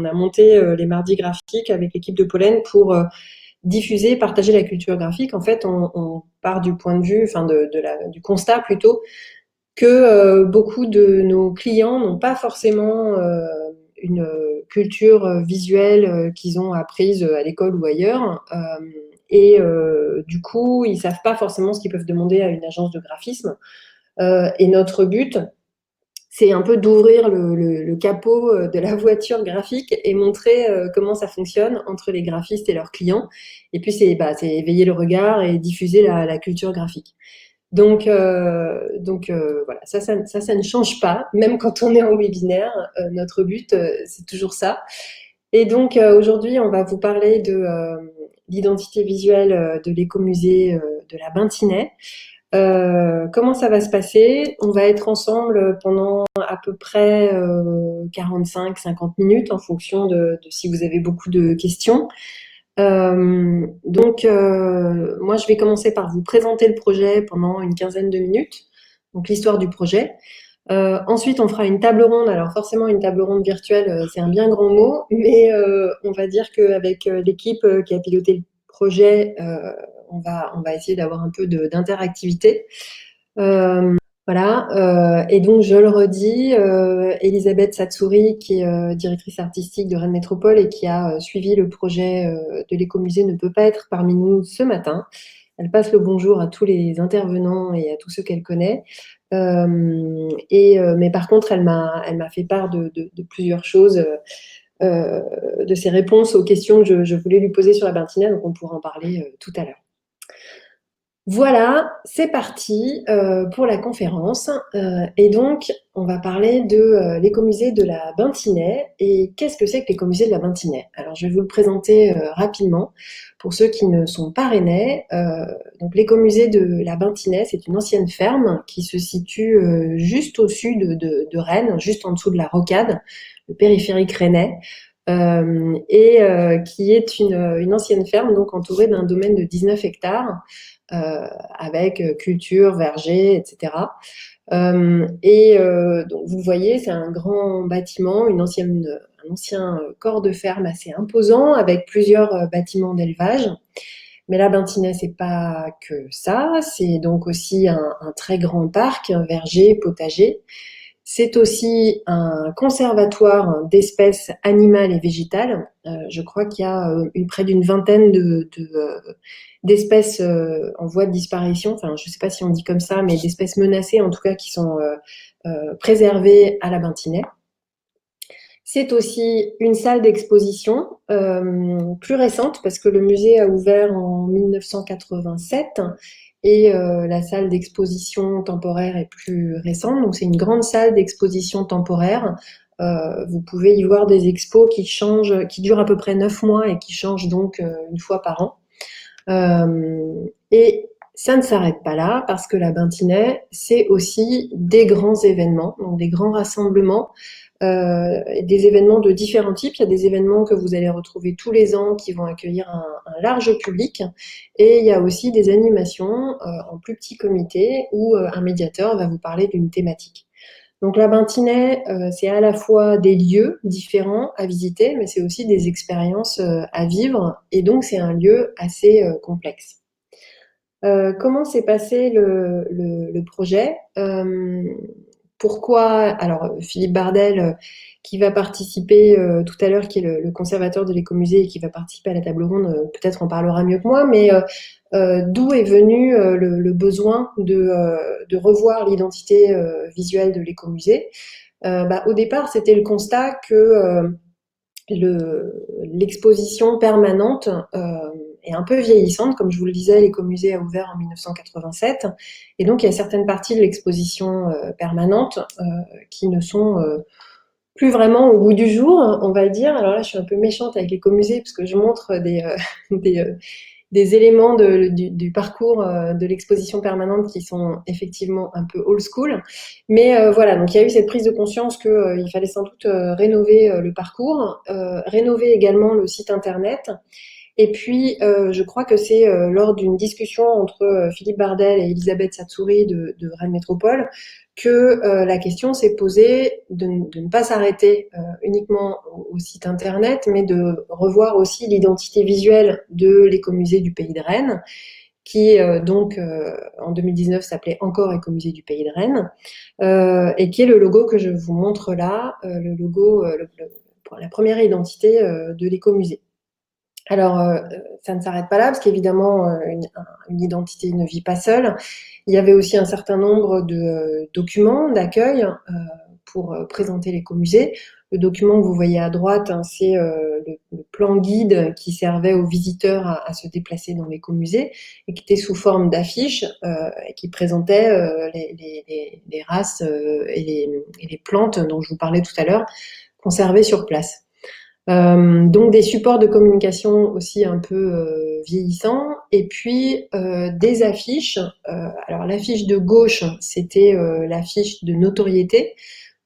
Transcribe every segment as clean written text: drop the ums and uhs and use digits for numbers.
a monté les mardis graphiques avec l'équipe de Pollen pour diffuser, partager la culture graphique. En fait, on part du point de vue, enfin du constat plutôt, que beaucoup de nos clients n'ont pas forcément une culture visuelle qu'ils ont apprise à l'école ou ailleurs. Du coup, ils savent pas forcément ce qu'ils peuvent demander à une agence de graphisme. Et notre but, c'est un peu d'ouvrir le capot de la voiture graphique et montrer comment ça fonctionne entre les graphistes et leurs clients. Et puis, c'est éveiller le regard et diffuser la culture graphique. Voilà, ça ne change pas, même quand on est en webinaire. Notre but, c'est toujours ça. Et donc, aujourd'hui, on va vous parler de l'identité visuelle de l'écomusée de la Bintinay. Comment ça va se passer? On va être ensemble pendant à peu près 45-50 minutes en fonction de si vous avez beaucoup de questions. Moi, je vais commencer par vous présenter le projet pendant une quinzaine de minutes, donc l'histoire du projet. Ensuite, on fera une table ronde. Alors forcément, une table ronde virtuelle, c'est un bien grand mot, mais on va dire qu'avec l'équipe qui a piloté le projet, on va essayer d'avoir un peu d'interactivité. Voilà, et donc je le redis, Elisabeth Satsouri, qui est directrice artistique de Rennes Métropole et qui a suivi le projet de l'écomusée, ne peut pas être parmi nous ce matin. Elle passe le bonjour à tous les intervenants et à tous ceux qu'elle connaît. Mais par contre, elle m'a fait part de plusieurs choses, de ses réponses aux questions que je voulais lui poser sur la Bintinay, donc on pourra en parler tout à l'heure. Voilà, c'est parti pour la conférence. Et donc, on va parler de l'écomusée de la Bintinay. Et qu'est-ce que c'est que l'écomusée de la Bintinay? Alors, je vais vous le présenter rapidement pour ceux qui ne sont pas rennais. Donc, l'écomusée de la Bintinay, c'est une ancienne ferme qui se situe juste au sud de Rennes, juste en dessous de la Rocade, le périphérique rennais. Qui est une ancienne ferme donc entourée d'un domaine de 19 hectares avec culture, verger, etc. Donc vous voyez, c'est un grand bâtiment, un ancien corps de ferme assez imposant avec plusieurs bâtiments d'élevage. Mais la Bintinay, c'est pas que ça, c'est donc aussi un très grand parc, un verger, potager. C'est aussi un conservatoire d'espèces animales et végétales. Je crois qu'il y a près d'une vingtaine d'espèces en voie de disparition. Enfin, je ne sais pas si on dit comme ça, mais d'espèces menacées, en tout cas, qui sont préservées à la Bintinay. C'est aussi une salle d'exposition plus récente, parce que le musée a ouvert en 1987 et la salle d'exposition temporaire est plus récente. Donc, c'est une grande salle d'exposition temporaire. Vous pouvez y voir des expos qui changent, qui durent à peu près 9 mois et qui changent donc une fois par an. Et ça ne s'arrête pas là, parce que la Bintinay, c'est aussi des grands événements, donc des grands rassemblements, des événements de différents types. Il y a des événements que vous allez retrouver tous les ans qui vont accueillir un large public, et il y a aussi des animations en plus petit comité où un médiateur va vous parler d'une thématique. Donc la Bintinay, c'est à la fois des lieux différents à visiter, mais c'est aussi des expériences à vivre, et donc c'est un lieu assez complexe. Comment s'est passé le projet? Pourquoi? Alors, Philippe Bardel, qui va participer tout à l'heure, qui est le conservateur de l'écomusée et qui va participer à la table ronde, peut-être en parlera mieux que moi, mais d'où est venu le besoin de revoir l'identité visuelle de l'écomusée? Au départ, c'était le constat que l'exposition permanente est un peu vieillissante. Comme je vous le disais, l'écomusée a ouvert en 1987, et donc il y a certaines parties de l'exposition permanente qui ne sont plus vraiment au goût du jour, on va le dire. Alors là, je suis un peu méchante avec l'écomusée parce que je montre des éléments du parcours de l'exposition permanente qui sont effectivement un peu old school. Mais voilà, donc il y a eu cette prise de conscience qu'il fallait sans doute rénover le parcours, rénover également le site internet, Et puis, je crois que c'est lors d'une discussion entre Philippe Bardel et Elisabeth Satsouris de Rennes Métropole que la question s'est posée de ne pas s'arrêter uniquement au site internet, mais de revoir aussi l'identité visuelle de l'écomusée du Pays de Rennes, qui donc en 2019 s'appelait encore Écomusée du Pays de Rennes, et qui est le logo que je vous montre là, le logo, pour la première identité de l'écomusée. Alors, ça ne s'arrête pas là, parce qu'évidemment, une identité ne vit pas seule. Il y avait aussi un certain nombre de documents d'accueil pour présenter l'écomusée. Le document que vous voyez à droite, hein, c'est le plan guide qui servait aux visiteurs à se déplacer dans l'écomusée et qui était sous forme d'affiches et qui présentait les races et les plantes dont je vous parlais tout à l'heure, conservées sur place. Donc des supports de communication aussi un peu vieillissants, et puis des affiches. Alors l'affiche de gauche, c'était l'affiche de notoriété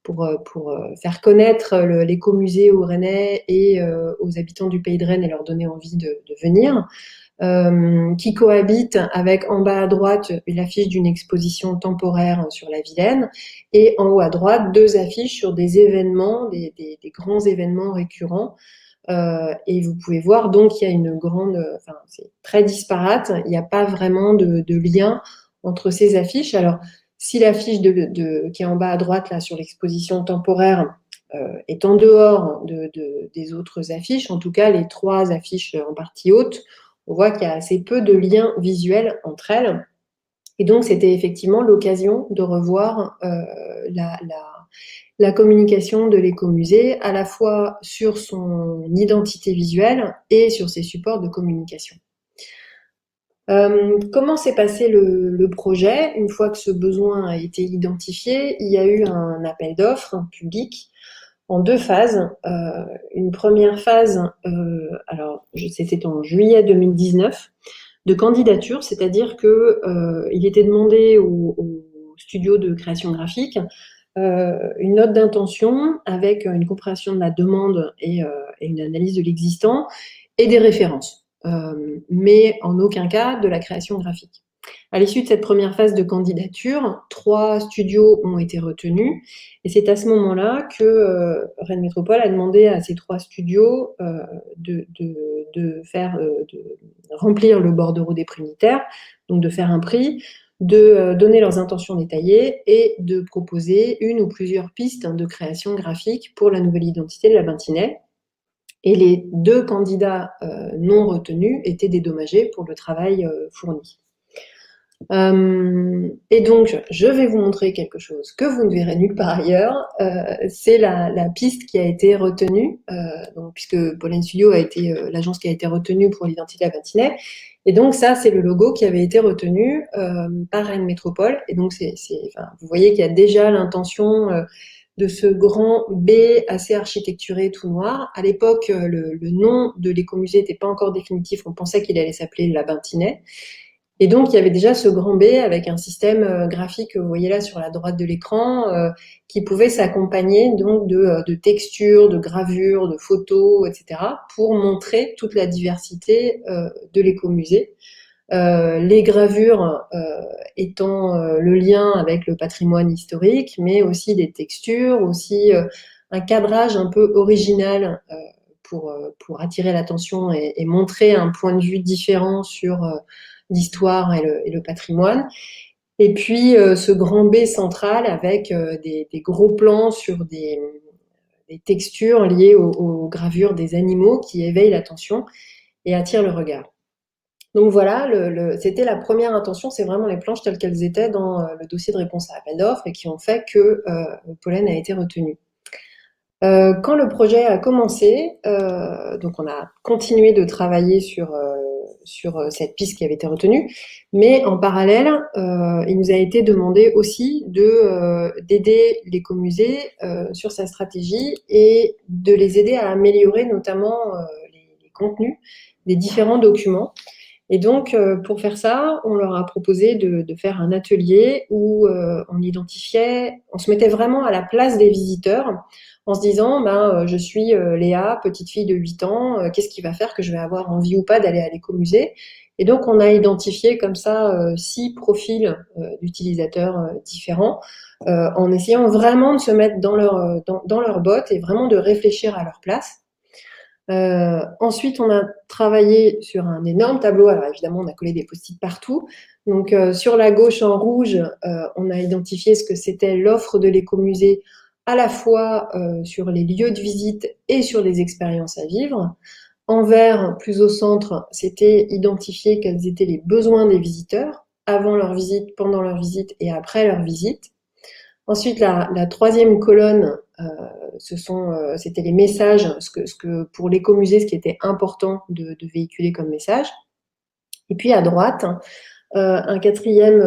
pour faire connaître l'écomusée aux Rennais et aux habitants du Pays de Rennes et leur donner envie de venir. Qui cohabite avec en bas à droite l'affiche d'une exposition temporaire sur la Vilaine et en haut à droite 2 affiches sur des événements, des grands événements récurrents. Et vous pouvez voir donc il y a une grande, enfin c'est très disparate, il n'y a pas vraiment de lien entre ces affiches. Alors si l'affiche qui est en bas à droite là sur l'exposition temporaire est en dehors des autres affiches, en tout cas les 3 affiches en partie haute, on voit qu'il y a assez peu de liens visuels entre elles. Et donc, c'était effectivement l'occasion de revoir la communication de l'écomusée, à la fois sur son identité visuelle et sur ses supports de communication. Comment s'est passé le projet? Une fois que ce besoin a été identifié, il y a eu un appel d'offres public en 2 phases. Une première phase, alors c'était en juillet 2019, de candidature, c'est-à-dire que il était demandé aux studios de création graphique une note d'intention avec une compréhension de la demande et une analyse de l'existant et des références, mais en aucun cas de la création graphique. À l'issue de cette première phase de candidature, 3 studios ont été retenus et c'est à ce moment-là que Rennes Métropole a demandé à ces 3 studios de remplir le bordereau des prix unitaires, donc de faire un prix, de donner leurs intentions détaillées et de proposer une ou plusieurs pistes de création graphique pour la nouvelle identité de la Bintinais. Et les 2 candidats non retenus étaient dédommagés pour le travail fourni. Et donc, je vais vous montrer quelque chose que vous ne verrez nulle part ailleurs. C'est la piste qui a été retenue, donc, puisque Pollen Studio a été l'agence qui a été retenue pour l'identité à Bintinais. Et donc ça, c'est le logo qui avait été retenu par Rennes Métropole. Et donc, enfin, vous voyez qu'il y a déjà l'intention de ce grand B assez architecturé tout noir. À l'époque, le nom de l'écomusée n'était pas encore définitif. On pensait qu'il allait s'appeler la Bintinais. Et donc, il y avait déjà ce grand B avec un système graphique, vous voyez là sur la droite de l'écran, qui pouvait s'accompagner donc de textures, de gravures, de photos, etc., pour montrer toute la diversité de l'écomusée. Les gravures étant le lien avec le patrimoine historique, mais aussi des textures, aussi un cadrage un peu original pour attirer l'attention et montrer un point de vue différent sur l'histoire et le patrimoine. Et puis ce grand B central avec des gros plans sur des textures liées aux gravures des animaux qui éveillent l'attention et attirent le regard. Donc voilà, c'était la première intention, c'est vraiment les planches telles qu'elles étaient dans le dossier de réponse à appel d'offres et qui ont fait que Pollen a été retenu. Quand le projet a commencé, donc on a continué de travailler sur cette piste qui avait été retenue, mais en parallèle, il nous a été demandé aussi d'aider l'écomusée sur sa stratégie et de les aider à améliorer notamment les contenus des différents documents. Et donc, pour faire ça, on leur a proposé de faire un atelier où on se mettait vraiment à la place des visiteurs en se disant, je suis Léa, petite fille de 8 ans, qu'est-ce qui va faire que je vais avoir envie ou pas d'aller à l'écomusée? Et donc, on a identifié comme ça 6 profils d'utilisateurs différents en essayant vraiment de se mettre dans leurs bottes et vraiment de réfléchir à leur place. Ensuite, on a travaillé sur un énorme tableau. Alors évidemment, on a collé des post-it partout. Donc sur la gauche en rouge, on a identifié ce que c'était l'offre de l'écomusée à la fois sur les lieux de visite et sur les expériences à vivre. En vert, plus au centre, c'était identifier quels étaient les besoins des visiteurs avant leur visite, pendant leur visite et après leur visite. Ensuite, la troisième colonne, c'était les messages, ce que pour l'écomusée, ce qui était important de véhiculer comme message. Et puis à droite, un quatrième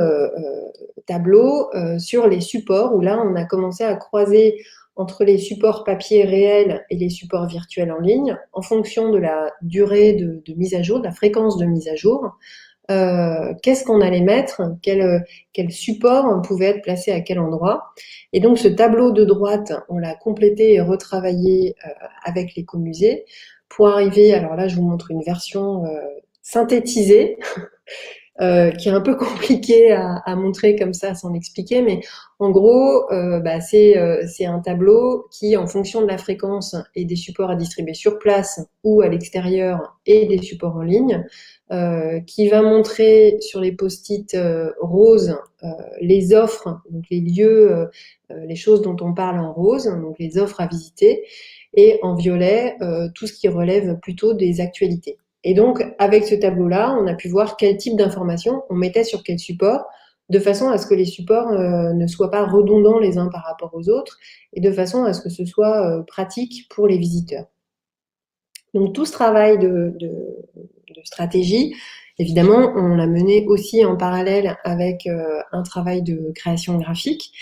tableau sur les supports, où là, on a commencé à croiser entre les supports papier réels et les supports virtuels en ligne, en fonction de la durée de mise à jour, de la fréquence de mise à jour. Qu'est-ce qu'on allait mettre, quel support on pouvait être placé à quel endroit. Et donc ce tableau de droite, on l'a complété et retravaillé avec l'écomusée pour arriver, alors là je vous montre une version synthétisée, qui est un peu compliqué à montrer comme ça sans l'expliquer, mais en gros, c'est un tableau qui, en fonction de la fréquence et des supports à distribuer sur place ou à l'extérieur et des supports en ligne, qui va montrer sur les post-it roses les offres, donc les lieux, les choses dont on parle en rose, donc les offres à visiter, et en violet, tout ce qui relève plutôt des actualités. Et donc, avec ce tableau-là, on a pu voir quel type d'informations on mettait sur quel support, de façon à ce que les supports ne soient pas redondants les uns par rapport aux autres, et de façon à ce que ce soit pratique pour les visiteurs. Donc, tout ce travail de stratégie, évidemment, on l'a mené aussi en parallèle avec un travail de création graphique.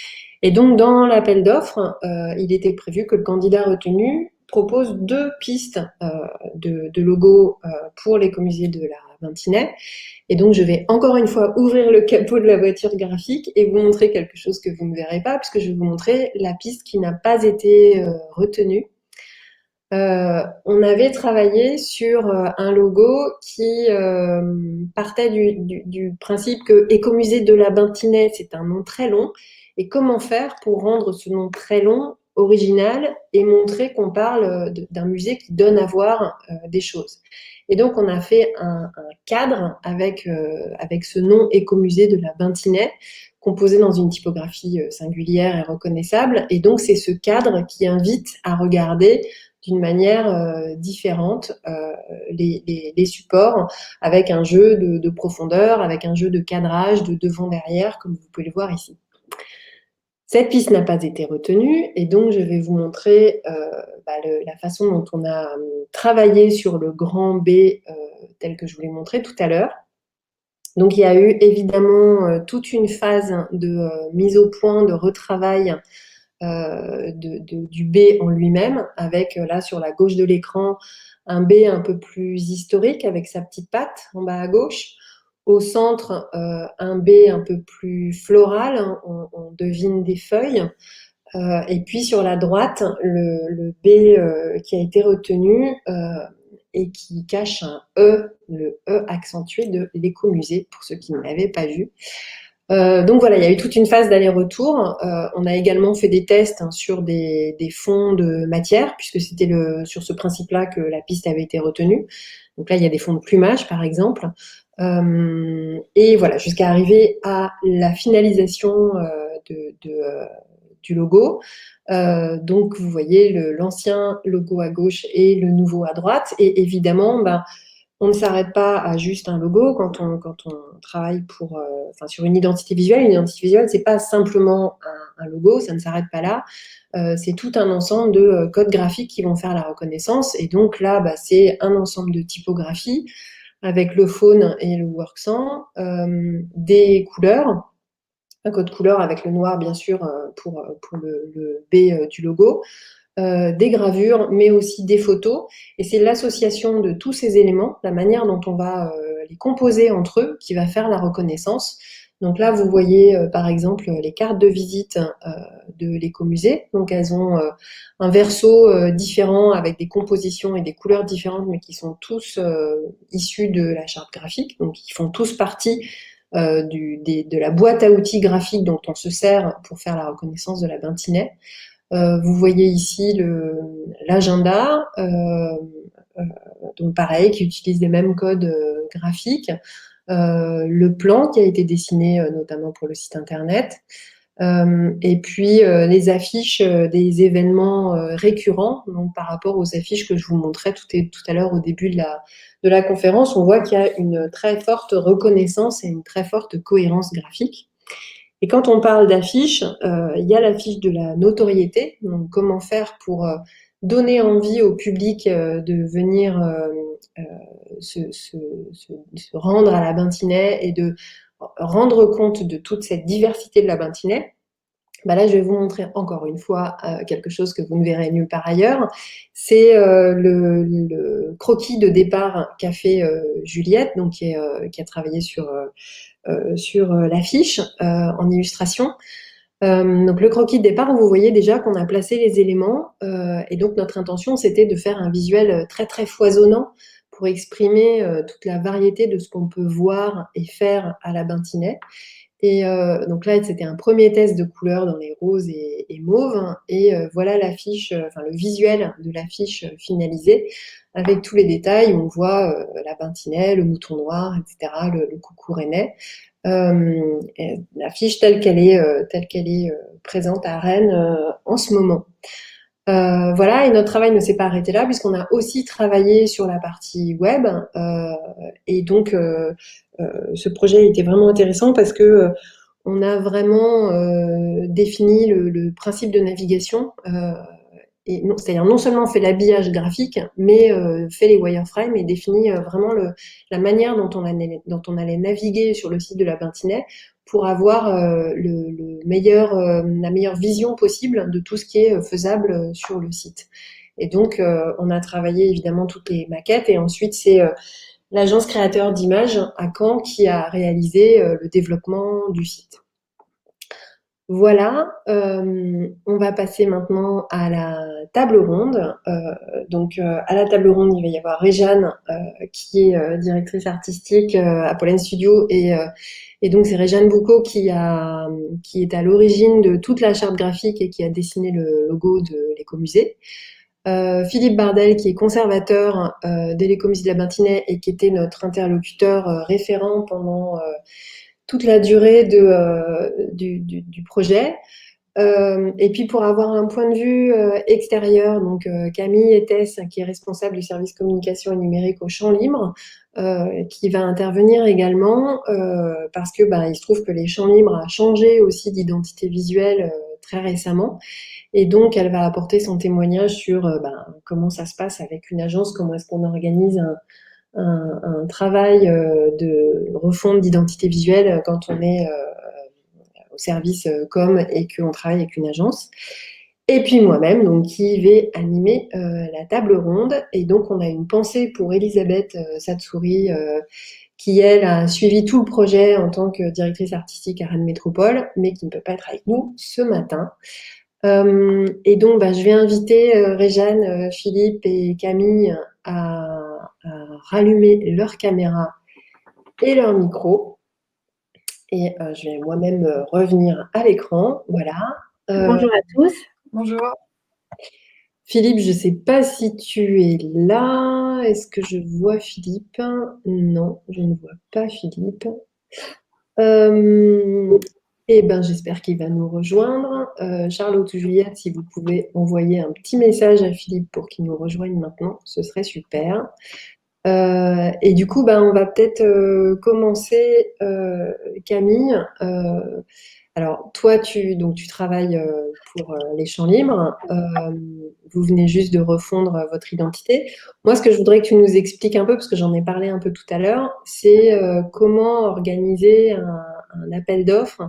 Et donc, dans l'appel d'offres, il était prévu que le candidat retenu propose 2 pistes de logos pour l'écomusée de la Vintinay. Et donc, je vais encore une fois ouvrir le capot de la voiture graphique et vous montrer quelque chose que vous ne verrez pas, puisque je vais vous montrer la piste qui n'a pas été retenue. On avait travaillé sur un logo qui partait du principe que Écomusée de la Vintinay, c'est un nom très long. Et comment faire pour rendre ce nom très long original et montrer qu'on parle d'un musée qui donne à voir des choses. Et donc, on a fait un cadre avec ce nom Écomusée de la Vintinay, composé dans une typographie singulière et reconnaissable. Et donc, c'est ce cadre qui invite à regarder d'une manière différente les supports, avec un jeu de profondeur, avec un jeu de cadrage, de devant-derrière, comme vous pouvez le voir ici. Cette piste n'a pas été retenue et donc je vais vous montrer la façon dont on a travaillé sur le grand B tel que je vous l'ai montré tout à l'heure. Donc il y a eu évidemment toute une phase de mise au point, de retravail du B en lui-même, avec là sur la gauche de l'écran un B un peu plus historique avec sa petite patte en bas à gauche. Au centre, un B un peu plus floral, hein, on devine des feuilles. Et puis sur la droite, le B qui a été retenu et qui cache un E, le E accentué de l'écomusée, pour ceux qui ne l'avaient pas vu. Donc voilà, il y a eu toute une phase d'aller-retour. On a également fait des tests sur des fonds de matière, puisque c'était sur ce principe-là que la piste avait été retenue. Donc là, il y a des fonds de plumage, par exemple. Et voilà, jusqu'à arriver à la finalisation du logo. Donc vous voyez l'ancien logo à gauche et le nouveau à droite. Et évidemment, on ne s'arrête pas à juste un logo quand on travaille sur une identité visuelle. Une identité visuelle, c'est pas simplement un logo, ça ne s'arrête pas là. C'est tout un ensemble de codes graphiques qui vont faire la reconnaissance. Et donc là, c'est un ensemble de typographies avec le faune et le worksang, des couleurs, un code couleur avec le noir, bien sûr, pour le B du logo, des gravures, mais aussi des photos. Et c'est l'association de tous ces éléments, la manière dont on va les composer entre eux qui va faire la reconnaissance. Donc là, vous voyez par exemple les cartes de visite de l'écomusée. Donc elles ont un verso différent avec des compositions et des couleurs différentes, mais qui sont tous issus de la charte graphique. Donc ils font tous partie de la boîte à outils graphique dont on se sert pour faire la reconnaissance de la Bintinet. Vous voyez ici l'agenda, donc pareil, qui utilise les mêmes codes graphiques. Le plan qui a été dessiné notamment pour le site internet. Et puis les affiches des événements récurrents, donc par rapport aux affiches que je vous montrais tout à l'heure au début de la conférence, on voit qu'il y a une très forte reconnaissance et une très forte cohérence graphique. Et quand on parle d'affiches, il y a l'affiche de la notoriété, donc comment faire pour donner envie au public de venir se rendre à la Bintinet et de rendre compte de toute cette diversité de la Bintinet. Bah là, je vais vous montrer encore une fois quelque chose que vous ne verrez nulle part ailleurs. C'est le croquis de départ qu'a fait Juliette, donc qui a travaillé sur l'affiche en illustration. Donc le croquis de départ, vous voyez déjà qu'on a placé les éléments et donc notre intention, c'était de faire un visuel très très foisonnant pour exprimer toute la variété de ce qu'on peut voir et faire à la Bintinet. Et donc là, c'était un premier test de couleurs dans les roses et mauves. Et voilà l'affiche, enfin le visuel de l'affiche finalisée avec tous les détails. On voit la Bintinet, le mouton noir, etc., le coucou rennais. L'affiche telle qu'elle est présente à Rennes en ce moment. Voilà, et notre travail ne s'est pas arrêté là puisqu'on a aussi travaillé sur la partie web. Et donc, ce projet était vraiment intéressant parce que on a vraiment défini le principe de navigation. C'est-à-dire non seulement fait l'habillage graphique, mais fait les wireframes et définit vraiment la manière dont on allait naviguer sur le site de la Bintinet pour avoir la meilleure vision possible de tout ce qui est faisable sur le site. Et donc, on a travaillé évidemment toutes les maquettes et ensuite c'est l'agence créateur d'images à Caen qui a réalisé le développement du site. Voilà, on va passer maintenant à la table ronde. Donc, à la table ronde, il va y avoir Réjeanne, qui est directrice artistique à Pollen Studio. Et donc, c'est Réjeanne Boucaud qui est à l'origine de toute la charte graphique et qui a dessiné le logo de l'écomusée. Philippe Bardel, qui est conservateur de l'écomusée de la Bintinet et qui était notre interlocuteur référent pendant toute la durée du projet. Et puis pour avoir un point de vue extérieur, donc Camille Etès, qui est responsable du service communication et numérique au Champ Libre, qui va intervenir également parce que il se trouve que les Champs Libres a changé aussi d'identité visuelle très récemment. Et donc, elle va apporter son témoignage sur comment ça se passe avec une agence, comment est-ce qu'on organise un travail de refonte d'identité visuelle quand on est au service com et qu'on travaille avec une agence. Et puis moi-même, donc, qui vais animer la table ronde. Et donc, on a une pensée pour Elisabeth Satsouri, qui, elle, a suivi tout le projet en tant que directrice artistique à Rennes Métropole, mais qui ne peut pas être avec nous ce matin. Et donc, je vais inviter Réjeanne, Philippe et Camille à rallumer leur caméra et leur micro. Et je vais moi-même revenir à l'écran. Voilà. Bonjour à tous. Bonjour. Philippe, je ne sais pas si tu es là. Est-ce que je vois Philippe? Non, je ne vois pas Philippe. J'espère qu'il va nous rejoindre. Charlotte ou Juliette, si vous pouvez envoyer un petit message à Philippe pour qu'il nous rejoigne maintenant, ce serait super. Et du coup, on va peut-être commencer, Camille. Alors, toi, tu travailles pour les Champs Libres. Vous venez juste de refondre votre identité. Moi, ce que je voudrais que tu nous expliques un peu, parce que j'en ai parlé un peu tout à l'heure, c'est comment organiser un appel d'offres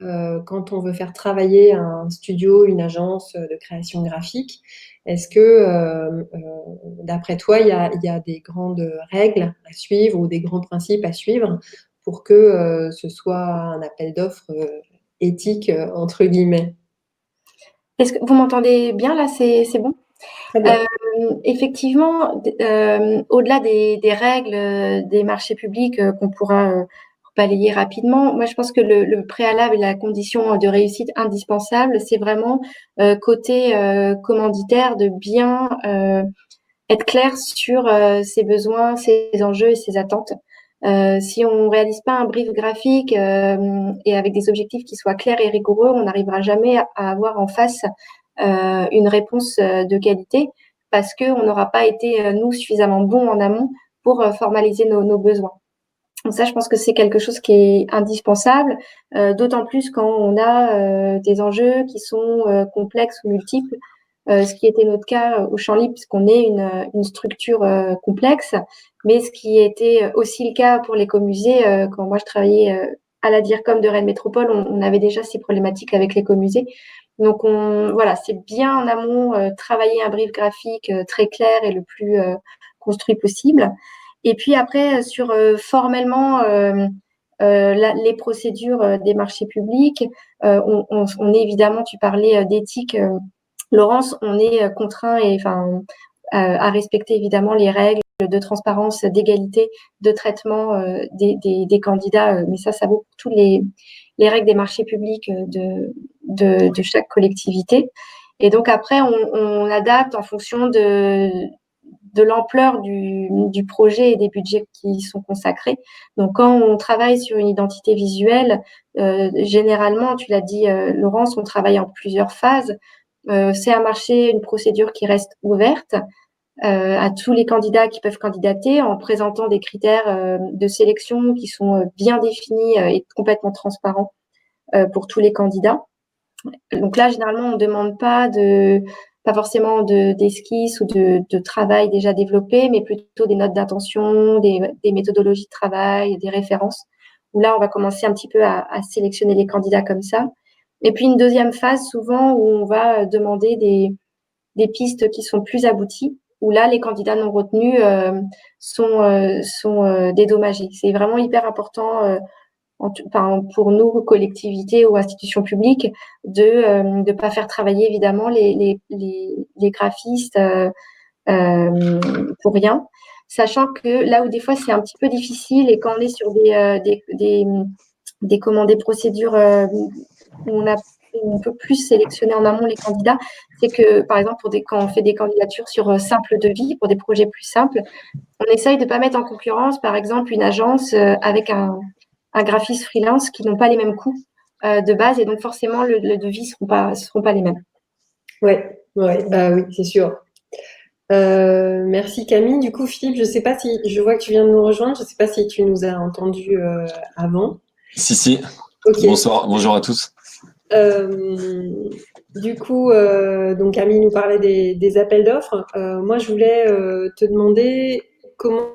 quand on veut faire travailler un studio, une agence de création graphique? Est-ce que, d'après toi, il y a des grandes règles à suivre ou des grands principes à suivre pour que ce soit un appel d'offres éthique, entre guillemets? Est-ce que vous m'entendez bien là? C'est bon? Très bien. Effectivement, au-delà des règles des marchés publics qu'on pourra balayer rapidement, moi je pense que le préalable et la condition de réussite indispensable, c'est vraiment côté commanditaire de bien être clair sur ses besoins, ses enjeux et ses attentes. Si on réalise pas un brief graphique et avec des objectifs qui soient clairs et rigoureux, on n'arrivera jamais à avoir en face une réponse de qualité parce qu'on n'aura pas été, nous, suffisamment bons en amont pour formaliser nos besoins. Donc ça, je pense que c'est quelque chose qui est indispensable, d'autant plus quand on a des enjeux qui sont complexes ou multiples, ce qui était notre cas au Champ Libre, puisqu'on est une structure complexe, mais ce qui était aussi le cas pour l'écomusée, quand moi je travaillais à la DIRCOM de Rennes Métropole, on avait déjà ces problématiques avec l'écomusée. Donc voilà, c'est bien en amont travailler un brief graphique très clair et le plus construit possible. Et puis après, sur formellement les procédures des marchés publics, on est évidemment, tu parlais d'éthique, Laurence, on est contraint et enfin à respecter évidemment les règles de transparence, d'égalité, de traitement des candidats, mais ça vaut pour tous les règles des marchés publics de chaque collectivité. Et donc après, on adapte en fonction de l'ampleur du projet et des budgets qui sont consacrés. Donc, quand on travaille sur une identité visuelle, généralement, tu l'as dit, Laurence, on travaille en plusieurs phases. C'est un marché, une procédure qui reste ouverte à tous les candidats qui peuvent candidater en présentant des critères de sélection qui sont bien définis et complètement transparents pour tous les candidats. Donc là, généralement, on ne demande pas forcément d'esquisses ou de travail déjà développé, mais plutôt des notes d'intention, des méthodologies de travail, des références, où là, on va commencer un petit peu à sélectionner les candidats comme ça. Et puis une deuxième phase, souvent, où on va demander des pistes qui sont plus abouties, où là, les candidats non retenus sont dédommagés. C'est vraiment hyper important pour nous, collectivités ou institutions publiques, de ne pas faire travailler évidemment les graphistes pour rien, sachant que là où des fois c'est un petit peu difficile et quand on est sur des procédures où on peut plus sélectionner en amont les candidats, c'est que par exemple quand on fait des candidatures sur simple devis pour des projets plus simples, on essaye de ne pas mettre en concurrence par exemple une agence avec un graphiste freelance qui n'ont pas les mêmes coûts de base et donc forcément le devis seront pas les mêmes. Ouais, bah oui, c'est sûr. Merci Camille. Du coup, Philippe, je sais pas si je vois que tu viens de nous rejoindre. Je sais pas si tu nous as entendu avant. Si. Ok. Bonsoir, bonjour à tous. Du coup, donc Camille nous parlait des appels d'offres. Moi, je voulais te demander comment.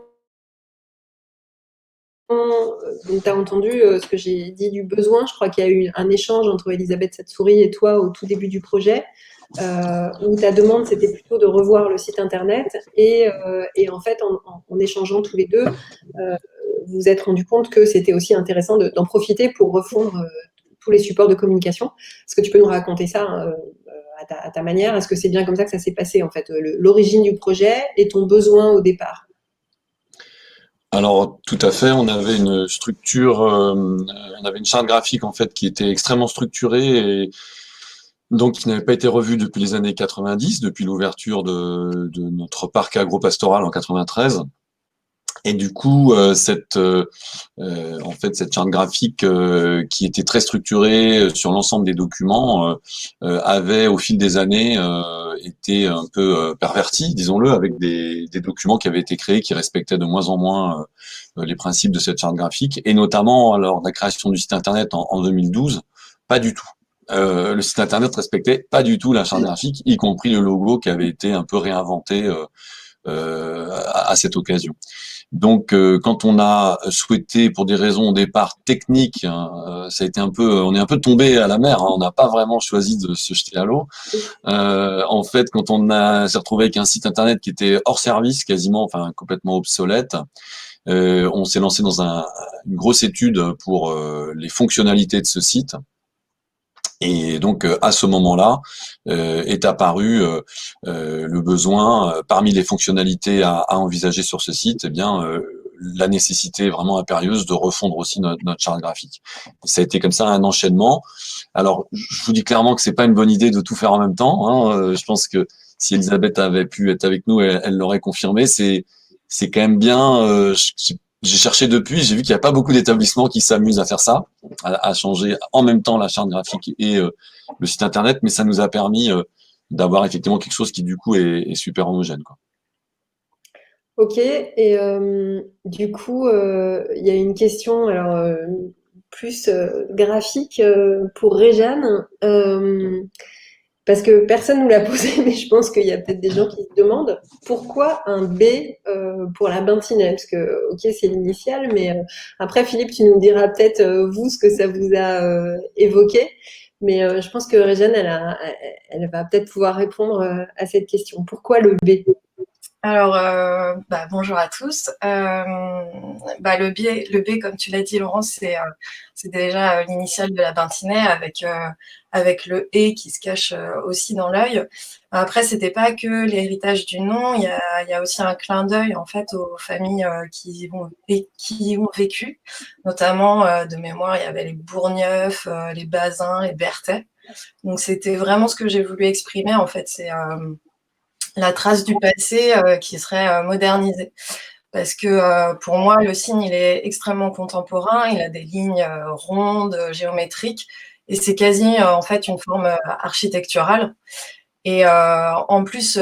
Donc, tu as entendu ce que j'ai dit du besoin. Je crois qu'il y a eu un échange entre Elisabeth Satsouris et toi au tout début du projet, où ta demande, c'était plutôt de revoir le site internet. Et en fait, en échangeant tous les deux, vous vous êtes rendu compte que c'était aussi intéressant d'en profiter pour refondre tous les supports de communication. Est-ce que tu peux nous raconter ça à ta manière? Est-ce que c'est bien comme ça que ça s'est passé, en fait, l'origine du projet et ton besoin au départ? Alors tout à fait, on avait une structure, on avait une charte graphique en fait qui était extrêmement structurée et donc qui n'avait pas été revue depuis les années 90, depuis l'ouverture de notre parc agropastoral en 93. Et du coup, en fait, cette charte graphique qui était très structurée sur l'ensemble des documents avait, au fil des années, été un peu pervertie, disons-le, avec des documents qui avaient été créés qui respectaient de moins en moins les principes de cette charte graphique, et notamment lors de la création du site internet en 2012, pas du tout. Le site internet respectait pas du tout la charte graphique, y compris le logo qui avait été un peu réinventé à cette occasion. Donc, quand on a souhaité, pour des raisons au départ techniques, hein, ça a été on est un peu tombé à la mer, hein, on n'a pas vraiment choisi de se jeter à l'eau. En fait, quand s'est retrouvé avec un site internet qui était hors service, quasiment, enfin complètement obsolète, on s'est lancé dans une grosse étude pour les fonctionnalités de ce site. Et donc, à ce moment-là, est apparu le besoin, parmi les fonctionnalités à envisager sur ce site, eh bien, la nécessité vraiment impérieuse de refondre aussi notre charte graphique. Ça a été comme ça un enchaînement. Alors, je vous dis clairement que c'est pas une bonne idée de tout faire en même temps, hein. Je pense que si Elisabeth avait pu être avec nous, elle l'aurait confirmé. C'est quand même bien. J'ai cherché depuis, j'ai vu qu'il n'y a pas beaucoup d'établissements qui s'amusent à faire ça, à changer en même temps la charte graphique et le site internet, mais ça nous a permis d'avoir effectivement quelque chose qui du coup est super homogène, quoi. Ok, et du coup, il y a une question alors plus graphique pour Réjeanne, parce que personne nous l'a posé, mais je pense qu'il y a peut-être des gens qui se demandent pourquoi un B pour la Bintinet, parce que ok c'est l'initiale, mais après Philippe tu nous diras peut-être vous ce que ça vous a évoqué, mais je pense que Réjeanne elle va peut-être pouvoir répondre à cette question. Pourquoi le B? Alors, bonjour à tous. Le B, comme tu l'as dit, Laurence, c'est déjà l'initiale de la Bintinet avec le E qui se cache aussi dans l'œil. Après, c'était pas que l'héritage du nom, il y a aussi un clin d'œil en fait aux familles qui y ont vécu, notamment de mémoire, il y avait les Bourgneuf, les Bazin, les Berthet. Donc, c'était vraiment ce que j'ai voulu exprimer en fait, c'est la trace du passé qui serait modernisée. Parce que pour moi, le signe, il est extrêmement contemporain, il a des lignes rondes, géométriques, et c'est quasi en fait une forme architecturale. Et en plus,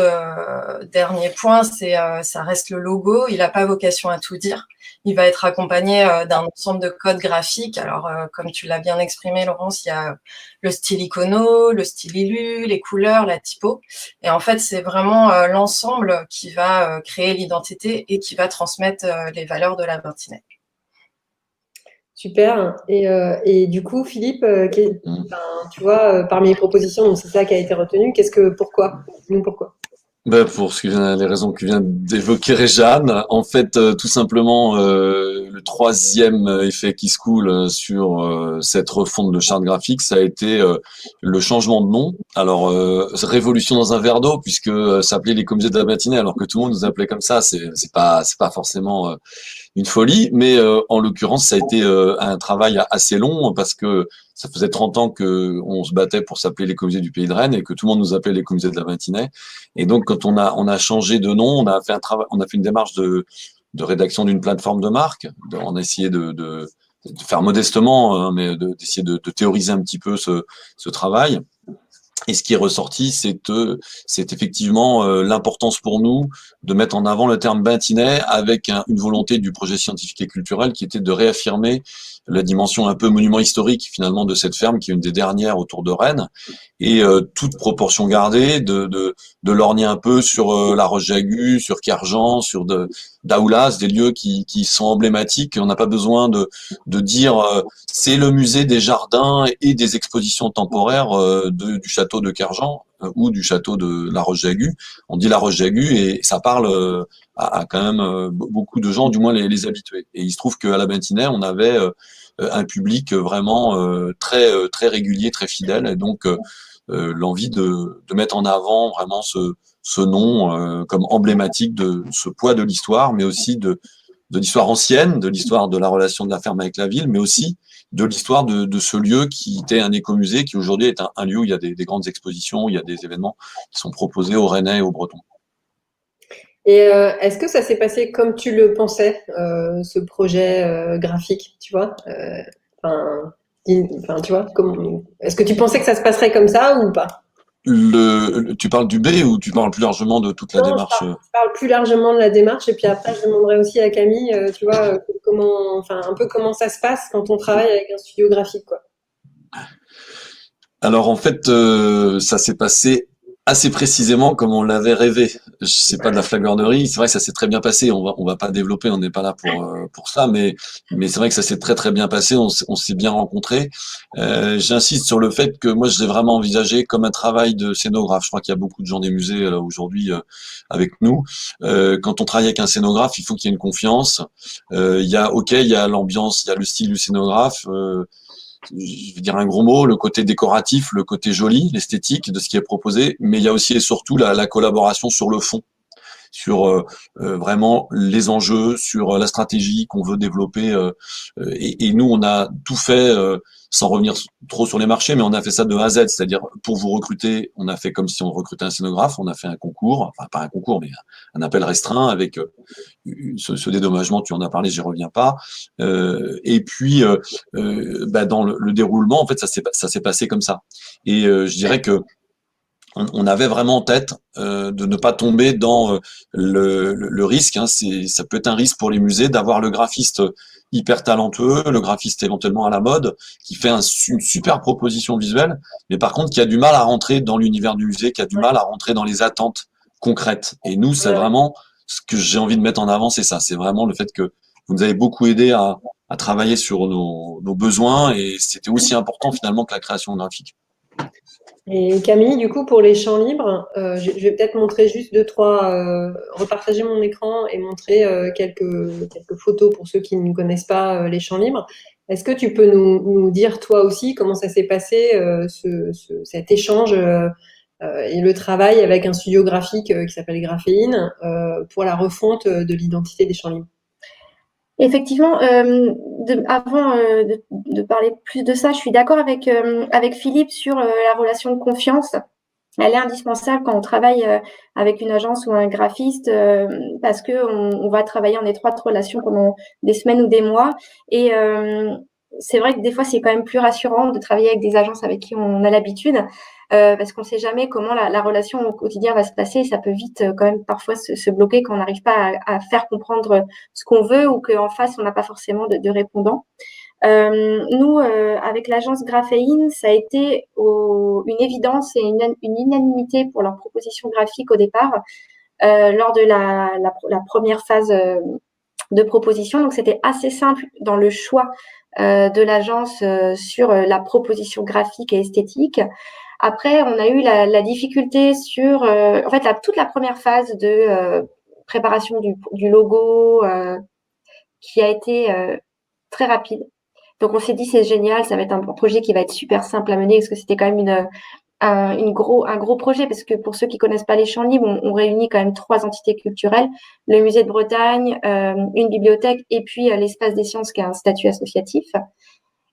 dernier point, ça reste le logo, il n'a pas vocation à tout dire. Il va être accompagné d'un ensemble de codes graphiques. Alors, comme tu l'as bien exprimé, Laurence, il y a le style icono, le style illu, les couleurs, la typo. Et en fait, c'est vraiment l'ensemble qui va créer l'identité et qui va transmettre les valeurs de la Bintinet. Super. Et du coup, Philippe, tu vois, parmi les propositions, donc c'est ça qui a été retenu. Pourquoi? Dis-nous pourquoi. Ben pour les raisons que vient d'évoquer Réjeanne, en fait, tout simplement, le troisième effet qui se coule sur cette refonte de charte graphique, ça a été le changement de nom. Alors, révolution dans un verre d'eau, puisque s'appelait les comités de la matinée, alors que tout le monde nous appelait comme ça, c'est pas forcément une folie, mais en l'occurrence, ça a été un travail assez long parce que ça faisait 30 ans que on se battait pour s'appeler les comités du Pays de Rennes et que tout le monde nous appelait les comités de la matinée. Et donc, quand on a changé de nom, on a fait un travail, on a fait une démarche de rédaction d'une plateforme de marque. On a essayé de faire modestement, hein, mais d'essayer de théoriser un petit peu ce travail. Et ce qui est ressorti, c'est effectivement l'importance pour nous de mettre en avant le terme Bintinet avec une volonté du projet scientifique et culturel qui était de réaffirmer la dimension un peu monument historique finalement de cette ferme qui est une des dernières autour de Rennes et toute proportion gardée de lorgner un peu sur La Roche-Jagu, sur Kerjan, sur Daoulas, des lieux qui sont emblématiques. On n'a pas besoin de dire c'est le musée des jardins et des expositions temporaires du château de Kerjan ou du château de La Roche-Jagu. On dit La Roche-Jagu et ça parle à quand même beaucoup de gens, du moins les habitués. Et il se trouve qu'à la Bintinet, on avait un public vraiment très régulier, très fidèle, et donc l'envie de mettre en avant vraiment ce nom comme emblématique de ce poids de l'histoire, mais aussi de l'histoire ancienne, de l'histoire de la relation de la ferme avec la ville, mais aussi de l'histoire de ce lieu qui était un écomusée, qui aujourd'hui est un lieu où il y a des grandes expositions, il y a des événements qui sont proposés aux Rennais et aux Bretons. Et est-ce que ça s'est passé comme tu le pensais, ce projet graphique, tu vois? Tu vois, est-ce que tu pensais que ça se passerait comme ça ou pas? Tu parles du B ou tu parles plus largement de toute la Non, démarche? je parle plus largement de la démarche et puis après, je demanderai aussi à Camille, tu vois, un peu comment ça se passe quand on travaille avec un studio graphique, quoi. Alors en fait, ça s'est passé assez précisément comme on l'avait rêvé. C'est pas de la flagornerie. C'est vrai que ça s'est très bien passé. On va pas développer. On n'est pas là pour ça. Mais c'est vrai que ça s'est très très bien passé. On s'est bien rencontrés. J'insiste sur le fait que moi, je l'ai vraiment envisagé comme un travail de scénographe. Je crois qu'il y a beaucoup de gens des musées aujourd'hui avec nous. Quand on travaille avec un scénographe, il faut qu'il y ait une confiance. Il y a l'ambiance, il y a le style du scénographe. Je vais dire un gros mot, le côté décoratif, le côté joli, l'esthétique de ce qui est proposé, mais il y a aussi et surtout la collaboration sur le fond, sur vraiment les enjeux, sur la stratégie qu'on veut développer. Et nous, on a tout fait, sans revenir trop sur les marchés, mais on a fait ça de A à Z. C'est-à-dire, pour vous recruter, on a fait comme si on recrutait un scénographe, on a fait un concours, enfin pas un concours, mais un appel restreint avec ce dédommagement, tu en as parlé, j'y reviens pas. Et puis, dans le déroulement, en fait, ça s'est passé comme ça. Et je dirais que on avait vraiment en tête de ne pas tomber dans le risque. Hein, ça peut être un risque pour les musées d'avoir le graphiste hyper talentueux, le graphiste éventuellement à la mode, qui fait une super proposition visuelle, mais par contre qui a du mal à rentrer dans l'univers du musée, qui a du mal à rentrer dans les attentes concrètes. Et nous, c'est vraiment ce que j'ai envie de mettre en avant, c'est ça. C'est vraiment le fait que vous nous avez beaucoup aidé à travailler sur nos besoins, et c'était aussi important finalement que la création graphique. Et Camille, du coup, pour les champs libres, je vais peut-être montrer juste deux, trois, repartager mon écran et montrer quelques photos pour ceux qui ne connaissent pas les champs libres. Est-ce que tu peux nous dire toi aussi comment ça s'est passé, cet échange et le travail avec un studio graphique qui s'appelle Graphéine pour la refonte de l'identité des champs libres? Effectivement, avant de parler plus de ça, je suis d'accord avec Philippe sur la relation de confiance. Elle est indispensable quand on travaille avec une agence ou un graphiste parce que on va travailler en étroite relation pendant des semaines ou des mois. Et c'est vrai que des fois, c'est quand même plus rassurant de travailler avec des agences avec qui on a l'habitude parce qu'on ne sait jamais comment la relation au quotidien va se passer. Et ça peut vite quand même parfois se bloquer quand on n'arrive pas à faire comprendre ce qu'on veut ou qu'en face, on n'a pas forcément de répondant. Nous, avec l'agence Graphéine, ça a été une évidence et une unanimité pour leur proposition graphique au départ, lors de la première phase de proposition. Donc, c'était assez simple dans le choix de l'agence sur la proposition graphique et esthétique. Après, on a eu la difficulté sur, en fait, toute la première phase de préparation du logo qui a été très rapide. Donc, on s'est dit, c'est génial, ça va être un projet qui va être super simple à mener parce que c'était quand même un gros projet parce que pour ceux qui connaissent pas les Champs Libres, on réunit quand même 3 entités culturelles, le musée de Bretagne, une bibliothèque et puis l'espace des sciences qui a un statut associatif.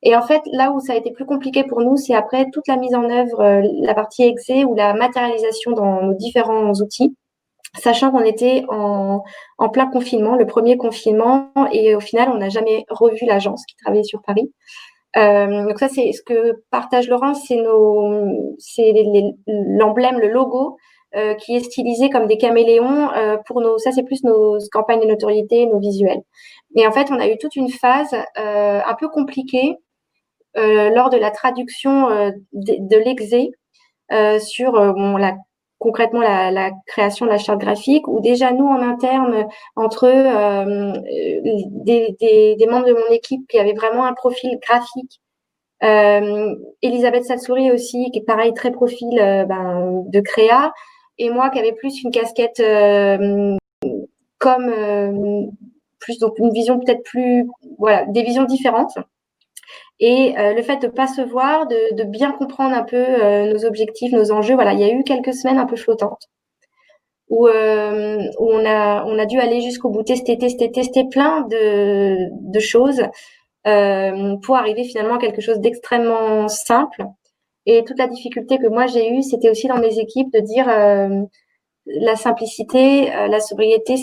Et en fait, là où ça a été plus compliqué pour nous, c'est après toute la mise en œuvre, la partie exé ou la matérialisation dans nos différents outils, sachant qu'on était en plein confinement, le premier confinement, et au final, on n'a jamais revu l'agence qui travaillait sur Paris. Donc ça, c'est ce que partage Laurence, c'est l'emblème, le logo qui est stylisé comme des caméléons ça c'est plus nos campagnes de notoriété, nos visuels. Et en fait, on a eu toute une phase un peu compliquée lors de la traduction de l'exé sur concrètement la création de la charte graphique, où déjà nous en interne, entre des membres de mon équipe qui avaient vraiment un profil graphique, Elisabeth Satsouri aussi, qui est pareil, très profil de créa, et moi qui avais plus une casquette plus donc une vision peut-être plus, voilà, des visions différentes. Et le fait de pas se voir, de bien comprendre un peu nos objectifs, nos enjeux, voilà, il y a eu quelques semaines un peu flottantes où on a dû aller jusqu'au bout, tester plein de choses pour arriver finalement à quelque chose d'extrêmement simple. Et toute la difficulté que moi j'ai eue, c'était aussi dans mes équipes de dire la simplicité, la sobriété,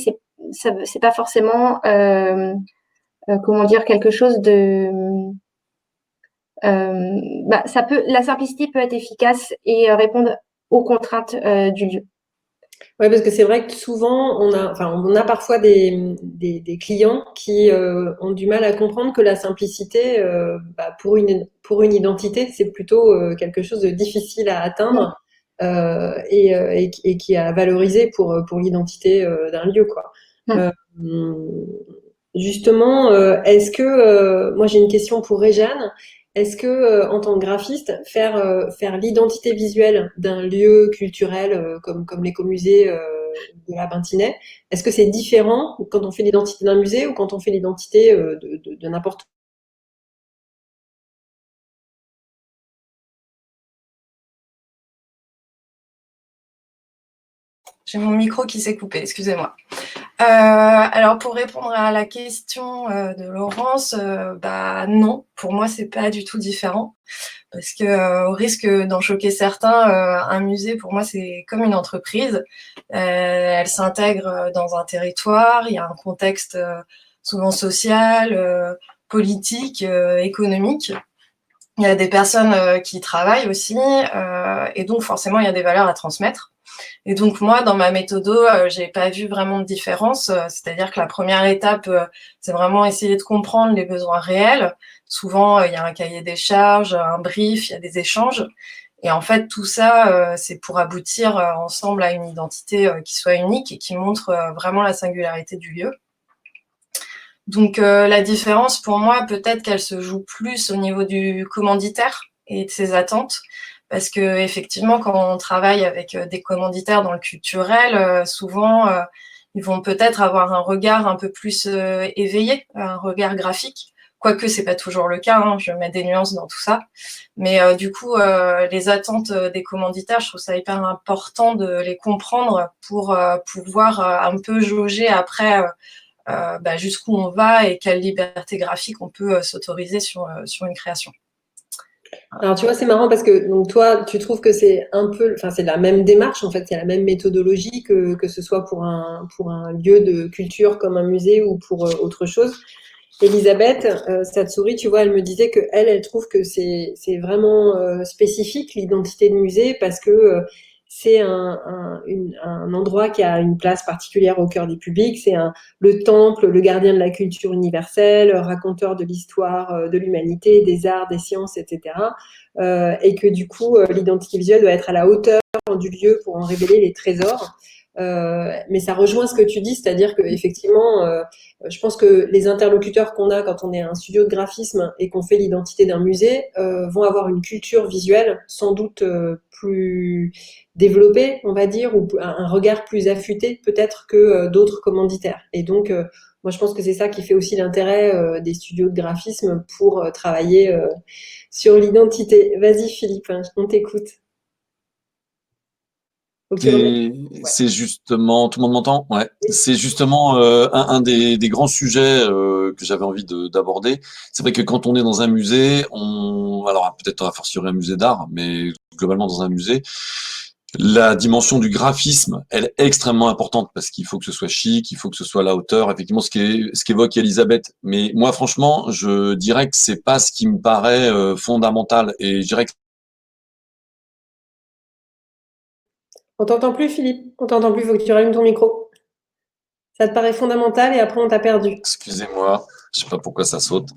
c'est pas forcément comment dire, quelque chose de la simplicité peut être efficace et répondre aux contraintes du lieu. Oui, parce que c'est vrai que souvent, on a parfois des clients qui ont du mal à comprendre que la simplicité, pour une identité, c'est plutôt quelque chose de difficile à atteindre. et qui est à valoriser pour l'identité d'un lieu, quoi. Mm. Justement, est-ce que moi j'ai une question pour Réjeanne. Est-ce que en tant que graphiste, faire l'identité visuelle d'un lieu culturel comme l'écomusée de la Bintinay, est-ce que c'est différent quand on fait l'identité d'un musée ou quand on fait l'identité de n'importe J'ai mon micro qui s'est coupé, excusez-moi. Alors pour répondre à la question de Laurence, bah non, pour moi c'est pas du tout différent parce que au risque d'en choquer certains, un musée pour moi c'est comme une entreprise. Elle s'intègre dans un territoire, il y a un contexte souvent social, politique, économique. Il y a des personnes qui y travaillent aussi, et donc forcément il y a des valeurs à transmettre. Et donc moi, dans ma méthode, j'ai pas vu vraiment de différence. C'est-à-dire que la première étape, c'est vraiment essayer de comprendre les besoins réels. Souvent, il y a un cahier des charges, un brief, il y a des échanges. Et en fait, tout ça, c'est pour aboutir ensemble à une identité qui soit unique et qui montre vraiment la singularité du lieu. Donc la différence, pour moi, peut-être qu'elle se joue plus au niveau du commanditaire et de ses attentes. Parce que effectivement, quand on travaille avec des commanditaires dans le culturel, souvent ils vont peut-être avoir un regard un peu plus éveillé, un regard graphique. Quoique c'est pas toujours le cas, hein, je mets des nuances dans tout ça. Mais du coup, les attentes des commanditaires, je trouve ça hyper important de les comprendre pour pouvoir un peu jauger après jusqu'où on va et quelle liberté graphique on peut s'autoriser sur une création. Alors, tu vois, c'est marrant parce que donc toi, tu trouves que c'est un peu, enfin, c'est la même démarche, en fait, c'est la même méthodologie que ce soit pour un lieu de culture comme un musée ou pour autre chose. Elisabeth Satsuri, tu vois, elle me disait que elle trouve que c'est vraiment spécifique l'identité de musée parce que c'est un endroit qui a une place particulière au cœur des publics. C'est le temple, le gardien de la culture universelle, raconteur de l'histoire de l'humanité, des arts, des sciences, etc. Et que du coup, l'identité visuelle doit être à la hauteur du lieu pour en révéler les trésors. Mais ça rejoint ce que tu dis, c'est-à-dire que effectivement, je pense que les interlocuteurs qu'on a quand on est un studio de graphisme et qu'on fait l'identité d'un musée vont avoir une culture visuelle sans doute plus développée, on va dire, ou un regard plus affûté peut-être que d'autres commanditaires. Et donc, moi, je pense que c'est ça qui fait aussi l'intérêt des studios de graphisme pour travailler sur l'identité. Vas-y, Philippe, hein, on t'écoute. C'est justement, tout le monde m'entend? Ouais. C'est justement un des grands sujets que j'avais envie d'aborder. C'est vrai que quand on est dans un musée, alors peut-être a fortiori un musée d'art, mais globalement dans un musée, la dimension du graphisme, elle est extrêmement importante parce qu'il faut que ce soit chic, il faut que ce soit à la hauteur, effectivement ce qu'évoque Elisabeth. Mais moi, franchement, je dirais que c'est pas ce qui me paraît fondamental. Et je dirais que On t'entend plus, Philippe. On t'entend plus, il faut que tu rallumes ton micro. Ça te paraît fondamental et après on t'a perdu. excusez-moi, je sais pas pourquoi ça saute.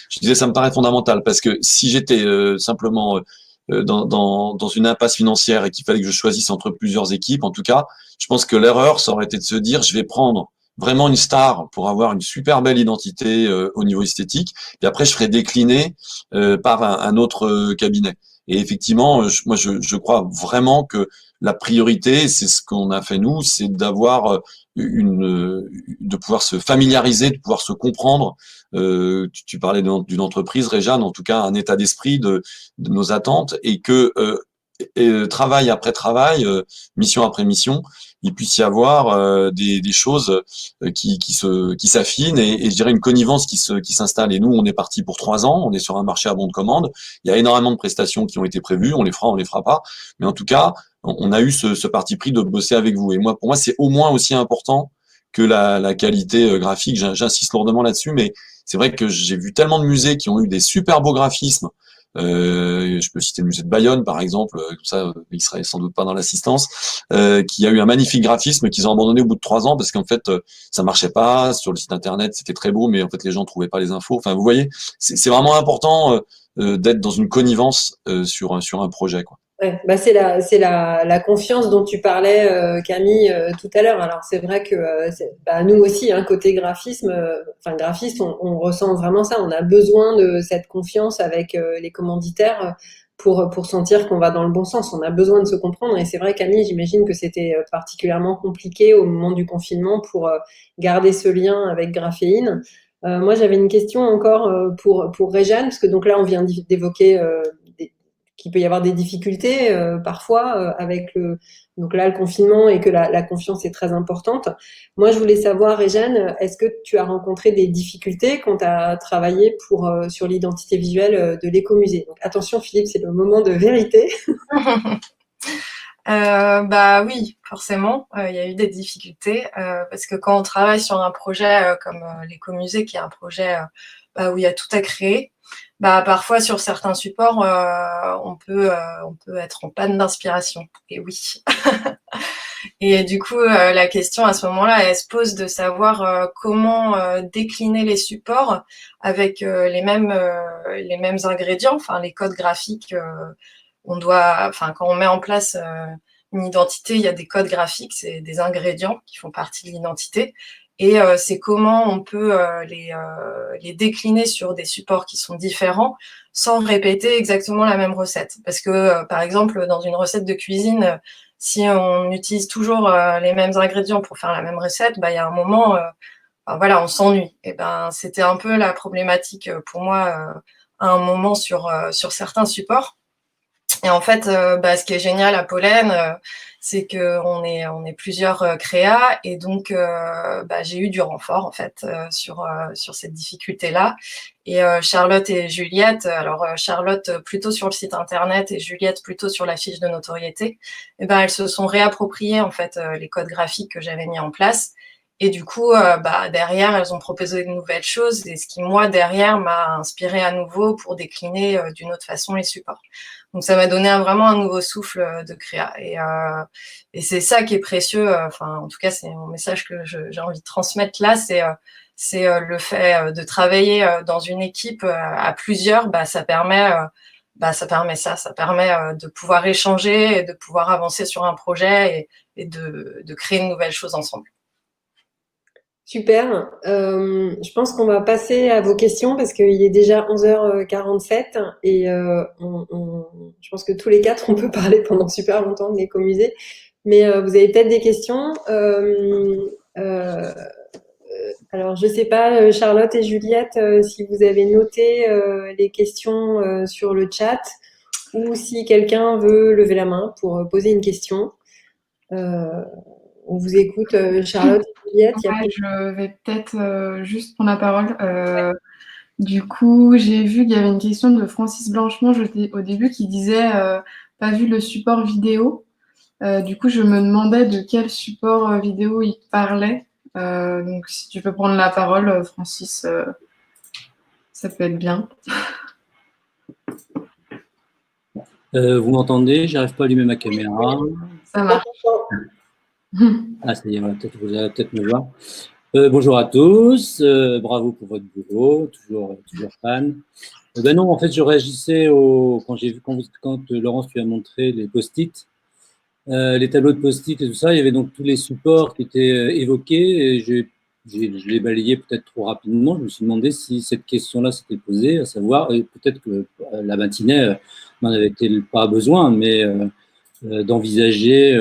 Je disais, ça me paraît fondamental parce que si j'étais simplement dans une impasse financière et qu'il fallait que je choisisse entre plusieurs équipes, en tout cas, je pense que l'erreur, ça aurait été de se dire, je vais prendre vraiment une star pour avoir une super belle identité au niveau esthétique, et après je ferai décliner par un autre cabinet. Et effectivement, je crois vraiment que la priorité, c'est ce qu'on a fait nous, c'est d'avoir de pouvoir se familiariser, de pouvoir se comprendre. Tu parlais d'une entreprise, Réjeanne, en tout cas un état d'esprit de nos attentes et que travail après travail, mission après mission, il puisse y avoir des choses qui s'affinent et je dirais une connivence qui s'installe. Et nous, on est parti pour 3 ans, on est sur un marché à bon de commande. Il y a énormément de prestations qui ont été prévues, on les fera pas, mais en tout cas, on a eu ce parti pris de bosser avec vous. Et moi, pour moi, c'est au moins aussi important que la qualité graphique. J'insiste lourdement là-dessus, mais c'est vrai que j'ai vu tellement de musées qui ont eu des super beaux graphismes. Je peux citer le musée de Bayonne, par exemple, comme ça, il serait sans doute pas dans l'assistance, qui a eu un magnifique graphisme qu'ils ont abandonné au bout de 3 ans parce qu'en fait, ça marchait pas. Sur le site internet, c'était très beau, mais en fait, les gens trouvaient pas les infos. Enfin, vous voyez, c'est vraiment important d'être dans une connivence sur un projet, quoi. Ouais, bah c'est la confiance dont tu parlais, Camille, tout à l'heure. Alors c'est vrai que bah, nous aussi, hein, côté graphisme, enfin graphiste, on ressent vraiment ça. On a besoin de cette confiance avec les commanditaires pour sentir qu'on va dans le bon sens. On a besoin de se comprendre. Et c'est vrai, Camille, j'imagine que c'était particulièrement compliqué au moment du confinement pour garder ce lien avec Graphéine. Moi, j'avais une question encore pour Réjeanne, parce que donc là, on vient d'évoquer qu'il peut y avoir des difficultés parfois avec donc là, le confinement et que la confiance est très importante. Moi, je voulais savoir, Réjeanne, est-ce que tu as rencontré des difficultés quand tu as travaillé sur l'identité visuelle de l'écomusée? Donc attention, Philippe, c'est le moment de vérité. Bah oui, forcément, il y a eu des difficultés parce que quand on travaille sur un projet comme l'écomusée, qui est un projet bah, où il y a tout à créer, bah parfois sur certains supports, on peut être en panne d'inspiration. Et oui. Et du coup, la question à ce moment-là, elle se pose de savoir comment décliner les supports avec les mêmes ingrédients, enfin les codes graphiques. Quand on met en place une identité, il y a des codes graphiques, c'est des ingrédients qui font partie de l'identité. Et c'est comment on peut les décliner sur des supports qui sont différents sans répéter exactement la même recette. Parce que, par exemple, dans une recette de cuisine, si on utilise toujours les mêmes ingrédients pour faire la même recette, bah, il y a un moment, voilà, on s'ennuie. Et ben, c'était un peu la problématique pour moi à un moment sur certains supports. Et en fait, bah, ce qui est génial à Pollen, c'est qu'on est plusieurs créas, et donc bah, j'ai eu du renfort en fait sur cette difficulté-là. Et Charlotte et Juliette, alors Charlotte plutôt sur le site internet et Juliette plutôt sur la fiche de notoriété, et ben elles se sont réappropriées en fait les codes graphiques que j'avais mis en place. Et du coup, bah, derrière, elles ont proposé de nouvelles choses, et ce qui, moi, derrière, m'a inspiré à nouveau pour décliner d'une autre façon les supports. Donc, ça m'a donné vraiment un nouveau souffle de créa. Et c'est ça qui est précieux. Enfin, en tout cas, c'est mon message que j'ai envie de transmettre là. C'est le fait de travailler dans une équipe à plusieurs. Bah, ça permet de pouvoir échanger et de pouvoir avancer sur un projet et de créer une nouvelle chose ensemble. Super. Je pense qu'on va passer à vos questions parce qu'il est déjà 11h47 et je pense que tous les quatre, on peut parler pendant super longtemps de l'écomusée. Mais vous avez peut-être des questions. Alors, je sais pas, Charlotte et Juliette, si vous avez noté les questions sur le chat ou si quelqu'un veut lever la main pour poser une question. On vous écoute, Charlotte et Juliette. Ouais, je vais peut-être juste prendre la parole. Du coup, j'ai vu qu'il y avait une question de Francis Blanchemont au début qui disait pas vu le support vidéo. Du coup, je me demandais de quel support vidéo il parlait. Donc, si tu peux prendre la parole, Francis, ça peut être bien. Vous m'entendez? J'arrive pas à allumer ma caméra. Ça marche. Ah, ça y est, voilà, vous allez peut-être me voir. Bonjour à tous, bravo pour votre boulot, toujours fan. Ben non, en fait, je réagissais quand j'ai vu quand Laurence tu as montré les post-it, les tableaux de post-it et tout ça, il y avait donc tous les supports qui étaient évoqués et je l'ai balayé peut-être trop rapidement. Je me suis demandé si cette question-là s'était posée, à savoir, et peut-être que la matinée n'en avait-elle pas besoin, mais d'envisager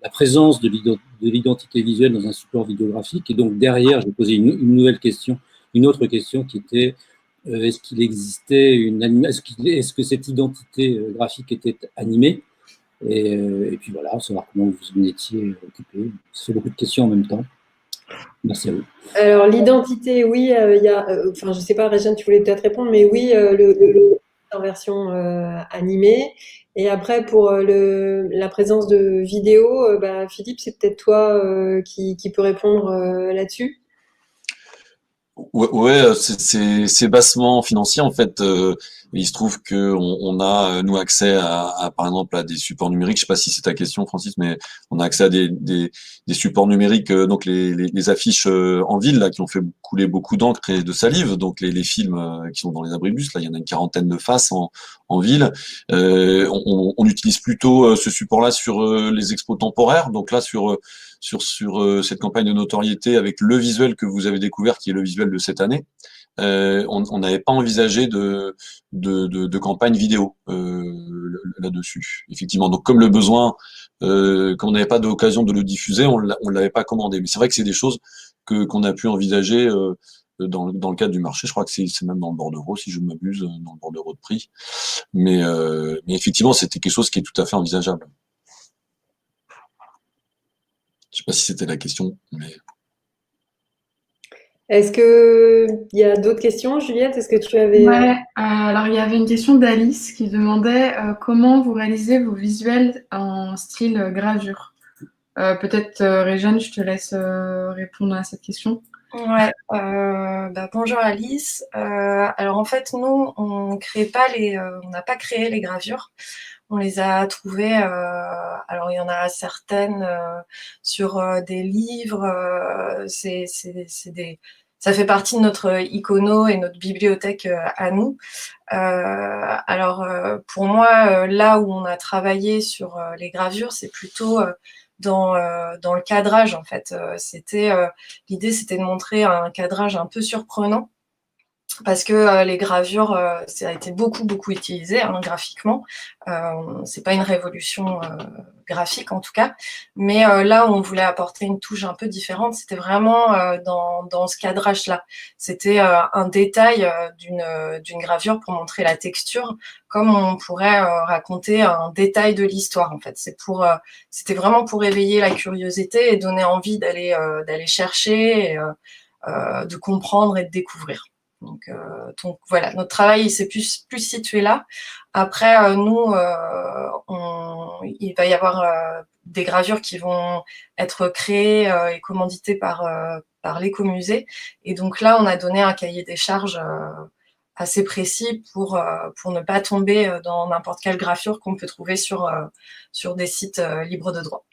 la présence de l'identité visuelle dans un support vidéographique. Et donc derrière, j'ai posé une nouvelle question, une autre question qui était est-ce qu'il existait est-ce que cette identité graphique était animée et puis voilà, savoir comment vous en étiez occupé. Ça fait beaucoup de questions en même temps. Merci à vous. Alors, l'identité, oui, il y a, enfin, je sais pas, Réjeanne, tu voulais peut-être répondre, mais oui, en version animée. Et après, pour la présence de vidéo, bah, Philippe, c'est peut-être toi qui peut répondre là-dessus. Ouais, c'est bassement financier en fait. Il se trouve que on a nous accès par exemple à des supports numériques. Je sais pas si c'est ta question, Francis, mais on a accès à des supports numériques, donc les affiches en ville là qui ont fait couler beaucoup d'encre et de salive. Donc les films qui sont dans les abribus là, il y en a une quarantaine de faces en en ville. On utilise plutôt ce support-là sur les expos temporaires. Donc là, sur cette campagne de notoriété avec le visuel que vous avez découvert, qui est le visuel de cette année, on n'avait pas envisagé de campagne vidéo là-dessus. Effectivement. Donc comme le besoin, comme on n'avait pas d'occasion de le diffuser, on l'avait pas commandé. Mais c'est vrai que c'est des choses qu'on a pu envisager dans le cadre du marché. Je crois que c'est même dans le bordereau, si je ne m'abuse, dans le bordereau de prix. Mais effectivement, c'était quelque chose qui est tout à fait envisageable. Je sais pas si c'était la question, mais... Est-ce qu'il y a d'autres questions, Juliette? Est-ce que tu avais... Ouais, alors il y avait une question d'Alice qui demandait comment vous réalisez vos visuels en style gravure. Peut-être Réjeanne, je te laisse répondre à cette question. Ouais, bonjour Alice. Alors en fait, nous, on n'a pas créé les gravures. On les a trouvées. Alors il y en a certaines sur des livres. Ça fait partie de notre icono et notre bibliothèque à nous. Alors pour moi, là où on a travaillé sur les gravures, c'est plutôt dans le cadrage en fait. L'idée, c'était de montrer un cadrage un peu surprenant parce que les gravures, ça a été beaucoup utilisé graphiquement. C'est pas une révolution graphique en tout cas, mais là où on voulait apporter une touche un peu différente, c'était vraiment dans ce cadrage-là. C'était un détail d'une gravure pour montrer la texture, comme on pourrait raconter un détail de l'histoire en fait. C'était vraiment pour éveiller la curiosité et donner envie d'aller chercher, et, de comprendre et de découvrir. Donc voilà, notre travail il s'est plus situé là. Après, nous, il va y avoir des gravures qui vont être créées et commanditées par l'écomusée. Et donc là, on a donné un cahier des charges assez précis pour ne pas tomber dans n'importe quelle gravure qu'on peut trouver sur des sites libres de droit.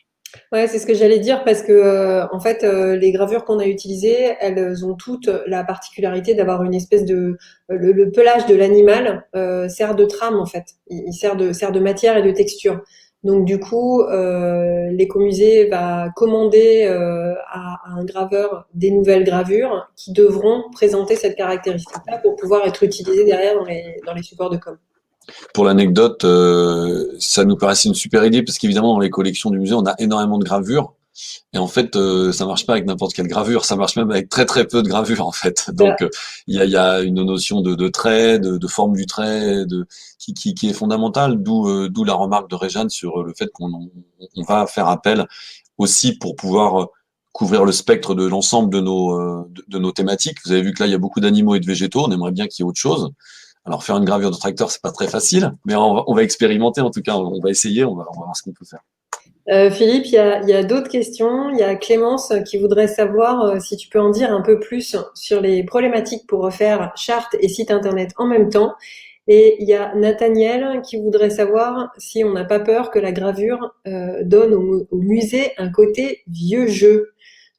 Ouais, c'est ce que j'allais dire parce que en fait, les gravures qu'on a utilisées, elles ont toutes la particularité d'avoir une espèce de le pelage de l'animal sert de trame en fait. Il sert de matière et de texture. Donc du coup, l'écomusée va commander à un graveur des nouvelles gravures qui devront présenter cette caractéristique-là pour pouvoir être utilisées derrière dans les supports de com. Pour l'anecdote, ça nous paraissait une super idée parce qu'évidemment dans les collections du musée on a énormément de gravures et en fait ça marche pas avec n'importe quelle gravure, ça marche même avec très peu de gravures en fait. Donc il y a une notion de trait, de forme du trait, qui est fondamentale, d'où la remarque de Réjeanne sur le fait qu'on va faire appel aussi pour pouvoir couvrir le spectre de l'ensemble de nos thématiques. Vous avez vu que là il y a beaucoup d'animaux et de végétaux, on aimerait bien qu'il y ait autre chose. Alors, faire une gravure de tracteur, c'est pas très facile, mais on va expérimenter en tout cas. On va essayer, on va voir ce qu'on peut faire. Philippe, il y a d'autres questions. Il y a Clémence qui voudrait savoir si tu peux en dire un peu plus sur les problématiques pour refaire charte et site internet en même temps. Et il y a Nathaniel qui voudrait savoir si on n'a pas peur que la gravure donne au musée un côté vieux jeu.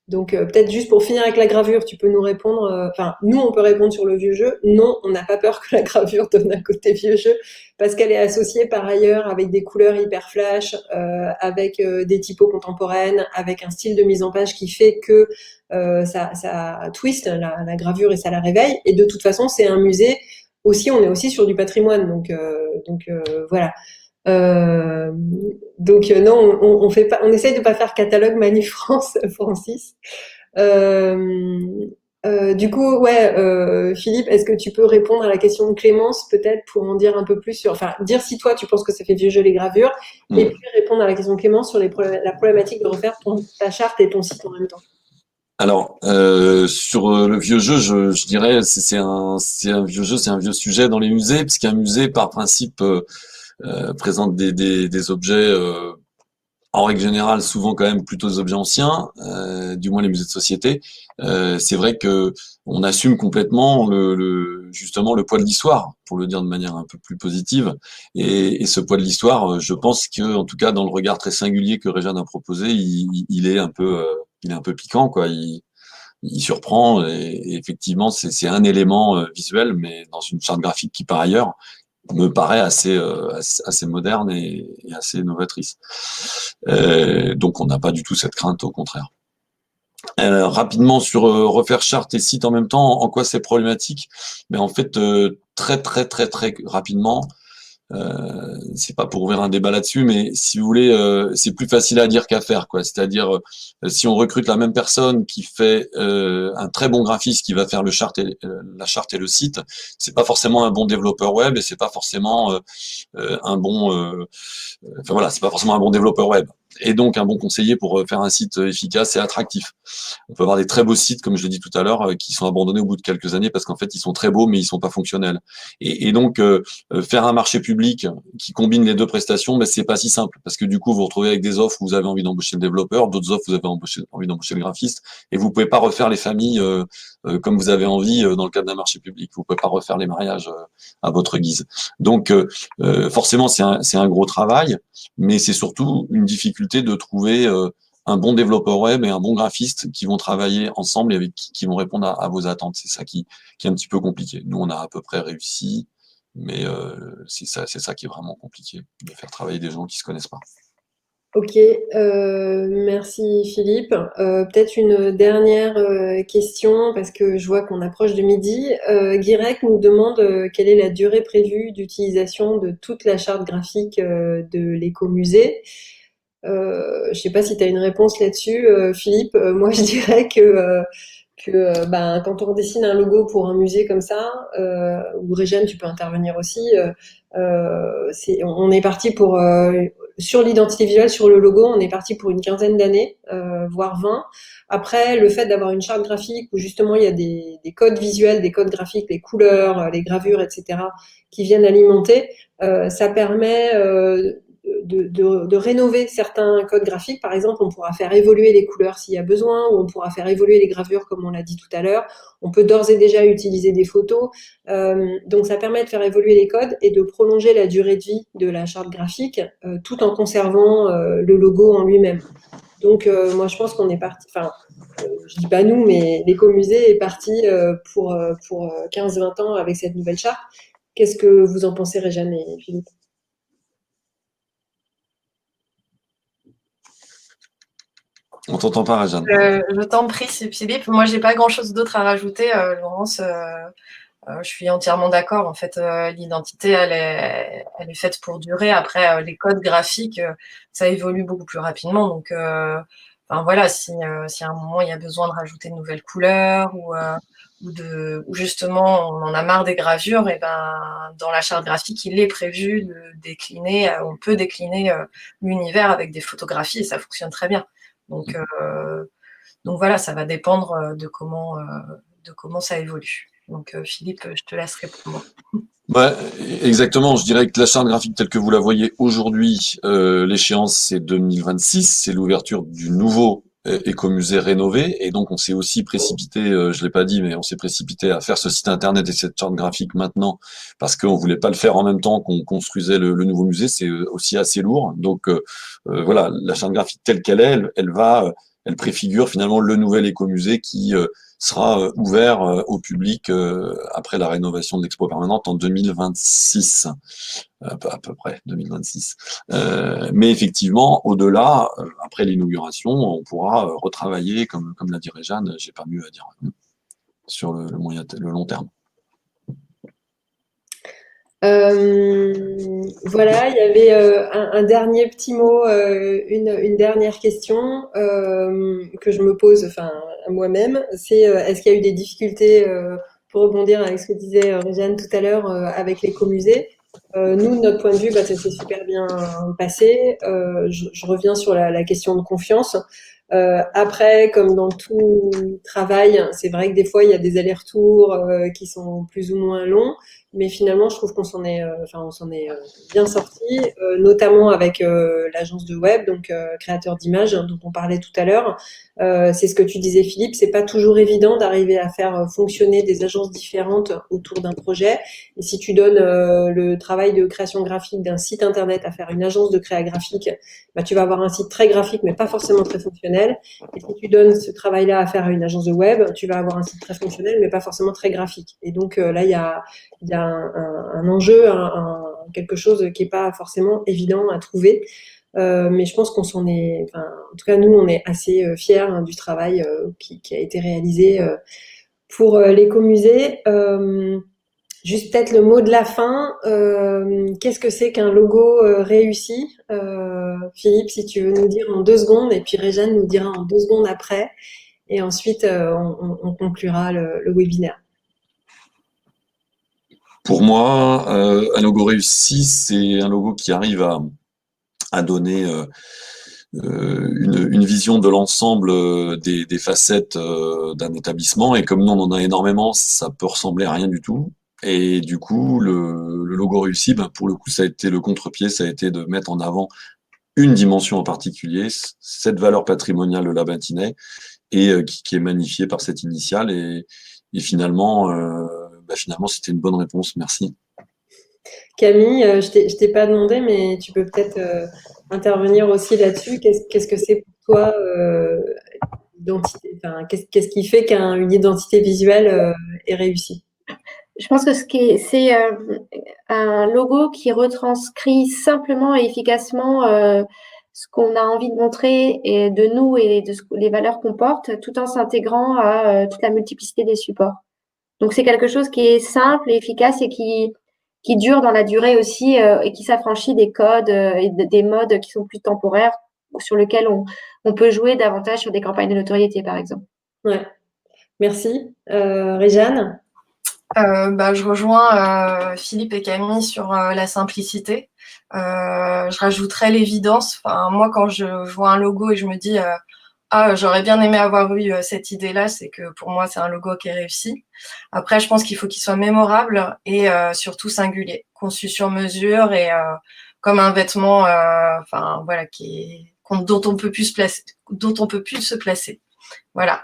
Donc peut-être juste pour finir avec la gravure, tu peux nous répondre, enfin nous on peut répondre sur le vieux jeu. Non, on n'a pas peur que la gravure donne un côté vieux jeu parce qu'elle est associée par ailleurs avec des couleurs hyper flash, avec des typos contemporaines, avec un style de mise en page qui fait que ça twist la gravure et ça la réveille. Et de toute façon, c'est un musée aussi, on est aussi sur du patrimoine, donc voilà. Non, on fait pas, on essaye de pas faire catalogue Manu France, Francis. Du coup, ouais, Philippe, est-ce que tu peux répondre à la question de Clémence, peut-être, pour en dire un peu plus sur, enfin, dire si toi tu penses que ça fait vieux jeu les gravures, et puis répondre à la question de Clémence sur la problématique de refaire ta charte et ton site en même temps. Alors, sur le vieux jeu, je dirais, c'est un vieux jeu, c'est un vieux sujet dans les musées, puisqu'un musée, par principe, présente des objets, en règle générale, souvent quand même plutôt des objets anciens, du moins les musées de société. C'est vrai que on assume complètement justement le poids de l'histoire, pour le dire de manière un peu plus positive. Et ce poids de l'histoire, je pense que, en tout cas, dans le regard très singulier que Réjeanne a proposé, il est un peu piquant, quoi. Il surprend et effectivement, c'est un élément visuel, mais dans une charte graphique qui, par ailleurs, me paraît assez moderne et assez novatrice. Donc on n'a pas du tout cette crainte, au contraire. Rapidement sur refaire charte et site en même temps, en quoi c'est problématique? Mais en fait, très rapidement, c'est pas pour ouvrir un débat là-dessus, mais si vous voulez, c'est plus facile à dire qu'à faire, quoi. C'est-à-dire, si on recrute la même personne qui fait un très bon graphiste qui va faire la charte et le site, c'est pas forcément un bon développeur web et c'est pas forcément un bon, enfin voilà, c'est pas forcément un bon développeur web. Et donc un bon conseiller pour faire un site efficace et attractif. On peut avoir des très beaux sites, comme je l'ai dit tout à l'heure, qui sont abandonnés au bout de quelques années parce qu'en fait ils sont très beaux mais ils sont pas fonctionnels. Et donc faire un marché public qui combine les deux prestations, mais c'est pas si simple parce que du coup vous vous retrouvez avec des offres où vous avez envie d'embaucher le développeur, d'autres offres où vous avez envie d'embaucher le graphiste, et vous pouvez pas refaire les familles comme vous avez envie dans le cadre d'un marché public. Vous pouvez pas refaire les mariages à votre guise. Donc forcément c'est un gros travail, mais c'est surtout une difficulté de trouver un bon développeur web et un bon graphiste qui vont travailler ensemble et avec qui vont répondre à vos attentes. C'est ça qui est un petit peu compliqué. Nous, on a à peu près réussi, mais c'est ça qui est vraiment compliqué, de faire travailler des gens qui se connaissent pas. Ok, merci Philippe. Peut-être une dernière question parce que je vois qu'on approche de midi. Guirec nous demande quelle est la durée prévue d'utilisation de toute la charte graphique de l'écomusée. Je sais pas si tu as une réponse là-dessus, Philippe. Moi, je dirais que quand on dessine un logo pour un musée comme ça, ou Réjeanne, tu peux intervenir aussi. On est parti pour sur l'identité visuelle, sur le logo, on est parti pour une quinzaine d'années, voire 20. Après, le fait d'avoir une charte graphique où justement il y a des codes visuels, des codes graphiques, les couleurs, les gravures, etc., qui viennent alimenter, ça permet de rénover certains codes graphiques. Par exemple, on pourra faire évoluer les couleurs s'il y a besoin, ou on pourra faire évoluer les gravures comme on l'a dit tout à l'heure. On peut d'ores et déjà utiliser des photos. Donc ça permet de faire évoluer les codes et de prolonger la durée de vie de la charte graphique tout en conservant le logo en lui-même. Donc moi je pense qu'on est parti, enfin je dis pas nous, mais l'écomusée est parti pour 15-20 ans avec cette nouvelle charte. Qu'est-ce que vous en pensez, Réjeanne et Philippe? On t'entend pas, Réjeanne. Je t'en prie, Philippe. Moi, j'ai pas grand-chose d'autre à rajouter, Laurence. Je suis entièrement d'accord. En fait, l'identité, elle est faite pour durer. Après, les codes graphiques, ça évolue beaucoup plus rapidement. Donc, enfin voilà, si à un moment il y a besoin de rajouter de nouvelles couleurs ou justement on en a marre des gravures, et ben dans la charte graphique, il est prévu de décliner. On peut décliner l'univers avec des photographies et ça fonctionne très bien. Donc voilà, ça va dépendre de comment ça évolue. Donc Philippe, je te laisse répondre. Ouais, exactement. Je dirais que la charte graphique telle que vous la voyez aujourd'hui, l'échéance c'est 2026, c'est l'ouverture du nouveau écomusée rénové, et donc on s'est aussi précipité, je l'ai pas dit, mais on s'est précipité à faire ce site internet et cette charte graphique maintenant parce qu'on voulait pas le faire en même temps qu'on construisait le nouveau musée, c'est aussi assez lourd. Donc voilà, la charte graphique telle qu'elle est, elle préfigure finalement le nouvel écomusée qui sera ouvert au public après la rénovation de l'expo permanente en 2026, à peu près 2026. Mais effectivement, au-delà, après l'inauguration, on pourra retravailler, comme l'a dit Réjeanne, j'ai pas mieux à dire, sur le long terme. Voilà, il y avait un dernier petit mot, une dernière question que je me pose, enfin à moi-même, c'est est-ce qu'il y a eu des difficultés pour rebondir avec ce que disait Réjeanne tout à l'heure avec l'écomusée? Nous, de notre point de vue, ça s'est super bien passé. Je reviens sur la question de confiance. Après, comme dans tout travail, c'est vrai que des fois il y a des allers-retours qui sont plus ou moins longs, mais finalement je trouve qu'on s'en est, on s'en est bien sorti, notamment avec l'agence de web, donc créateur d'images dont on parlait tout à l'heure. C'est ce que tu disais, Philippe, c'est pas toujours évident d'arriver à faire fonctionner des agences différentes autour d'un projet. Et si tu donnes le travail de création graphique d'un site internet à faire une agence de créa graphique, tu vas avoir un site très graphique mais pas forcément très fonctionnel. Et si tu donnes ce travail-là à faire à une agence de web, tu vas avoir un site très fonctionnel mais pas forcément très graphique. Et donc là, il y a un enjeu, un quelque chose qui n'est pas forcément évident à trouver. Mais je pense qu'on s'en est, enfin, en tout cas nous, on est assez fiers du travail qui a été réalisé pour l'écomusée. Juste peut-être le mot de la fin. Qu'est-ce que c'est qu'un logo réussi? Philippe, si tu veux nous dire en 2 secondes, et puis Réjeanne nous dira en 2 secondes après, et ensuite on conclura le webinaire. Pour moi, un logo réussi, c'est un logo qui arrive à donner une vision de l'ensemble des facettes d'un établissement. Et comme nous, on en a énormément, ça peut ressembler à rien du tout. Et du coup, le logo réussi, ben, pour le coup, ça a été le contre-pied, ça a été de mettre en avant une dimension en particulier, cette valeur patrimoniale de la Bantinais, et qui est magnifiée par cette initiale. Et finalement, finalement, c'était une bonne réponse. Merci. Camille, je t'ai pas demandé, mais tu peux peut-être intervenir aussi là-dessus. Qu'est-ce que c'est pour toi identité, enfin, qu'est-ce qui fait qu'une identité visuelle est réussie? Je pense que c'est un logo qui retranscrit simplement et efficacement ce qu'on a envie de montrer et de nous et de les valeurs qu'on porte, tout en s'intégrant à toute la multiplicité des supports. Donc c'est quelque chose qui est simple et efficace et qui dure dans la durée aussi et qui s'affranchit des codes et des modes qui sont plus temporaires, sur lesquels on peut jouer davantage sur des campagnes de notoriété, par exemple. Ouais, merci. Réjeanne? Je rejoins Philippe et Camille sur la simplicité. Je rajouterais l'évidence. Enfin, moi, quand je vois un logo et je me dis j'aurais bien aimé avoir eu cette idée-là, c'est que pour moi, c'est un logo qui est réussi. Après, je pense qu'il faut qu'il soit mémorable et surtout singulier, conçu sur mesure et comme un vêtement, voilà, dont on peut plus se placer. Voilà.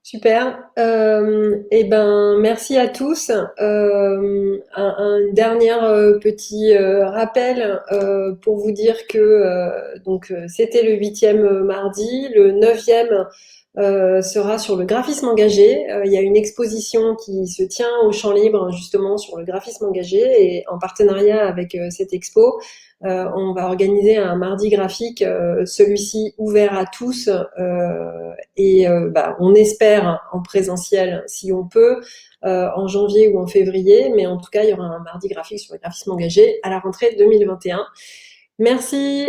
Super. Merci à tous. Un dernier petit rappel pour vous dire que c'était le 8e mardi, le 9e sera sur le graphisme engagé. Il y a une exposition qui se tient au Champ Libre justement sur le graphisme engagé, et en partenariat avec cette expo, on va organiser un mardi graphique, celui-ci ouvert à tous, on espère en présentiel si on peut, en janvier ou en février, mais en tout cas il y aura un mardi graphique sur le graphisme engagé à la rentrée 2021. Merci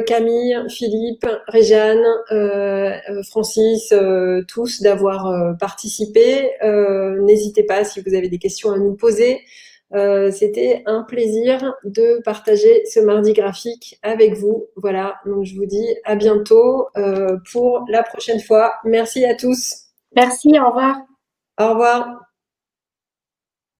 Camille, Philippe, Réjeanne, Francis, tous d'avoir participé. N'hésitez pas si vous avez des questions à nous poser. C'était un plaisir de partager ce mardi graphique avec vous. Voilà, donc je vous dis à bientôt pour la prochaine fois. Merci à tous. Merci, au revoir. Au revoir.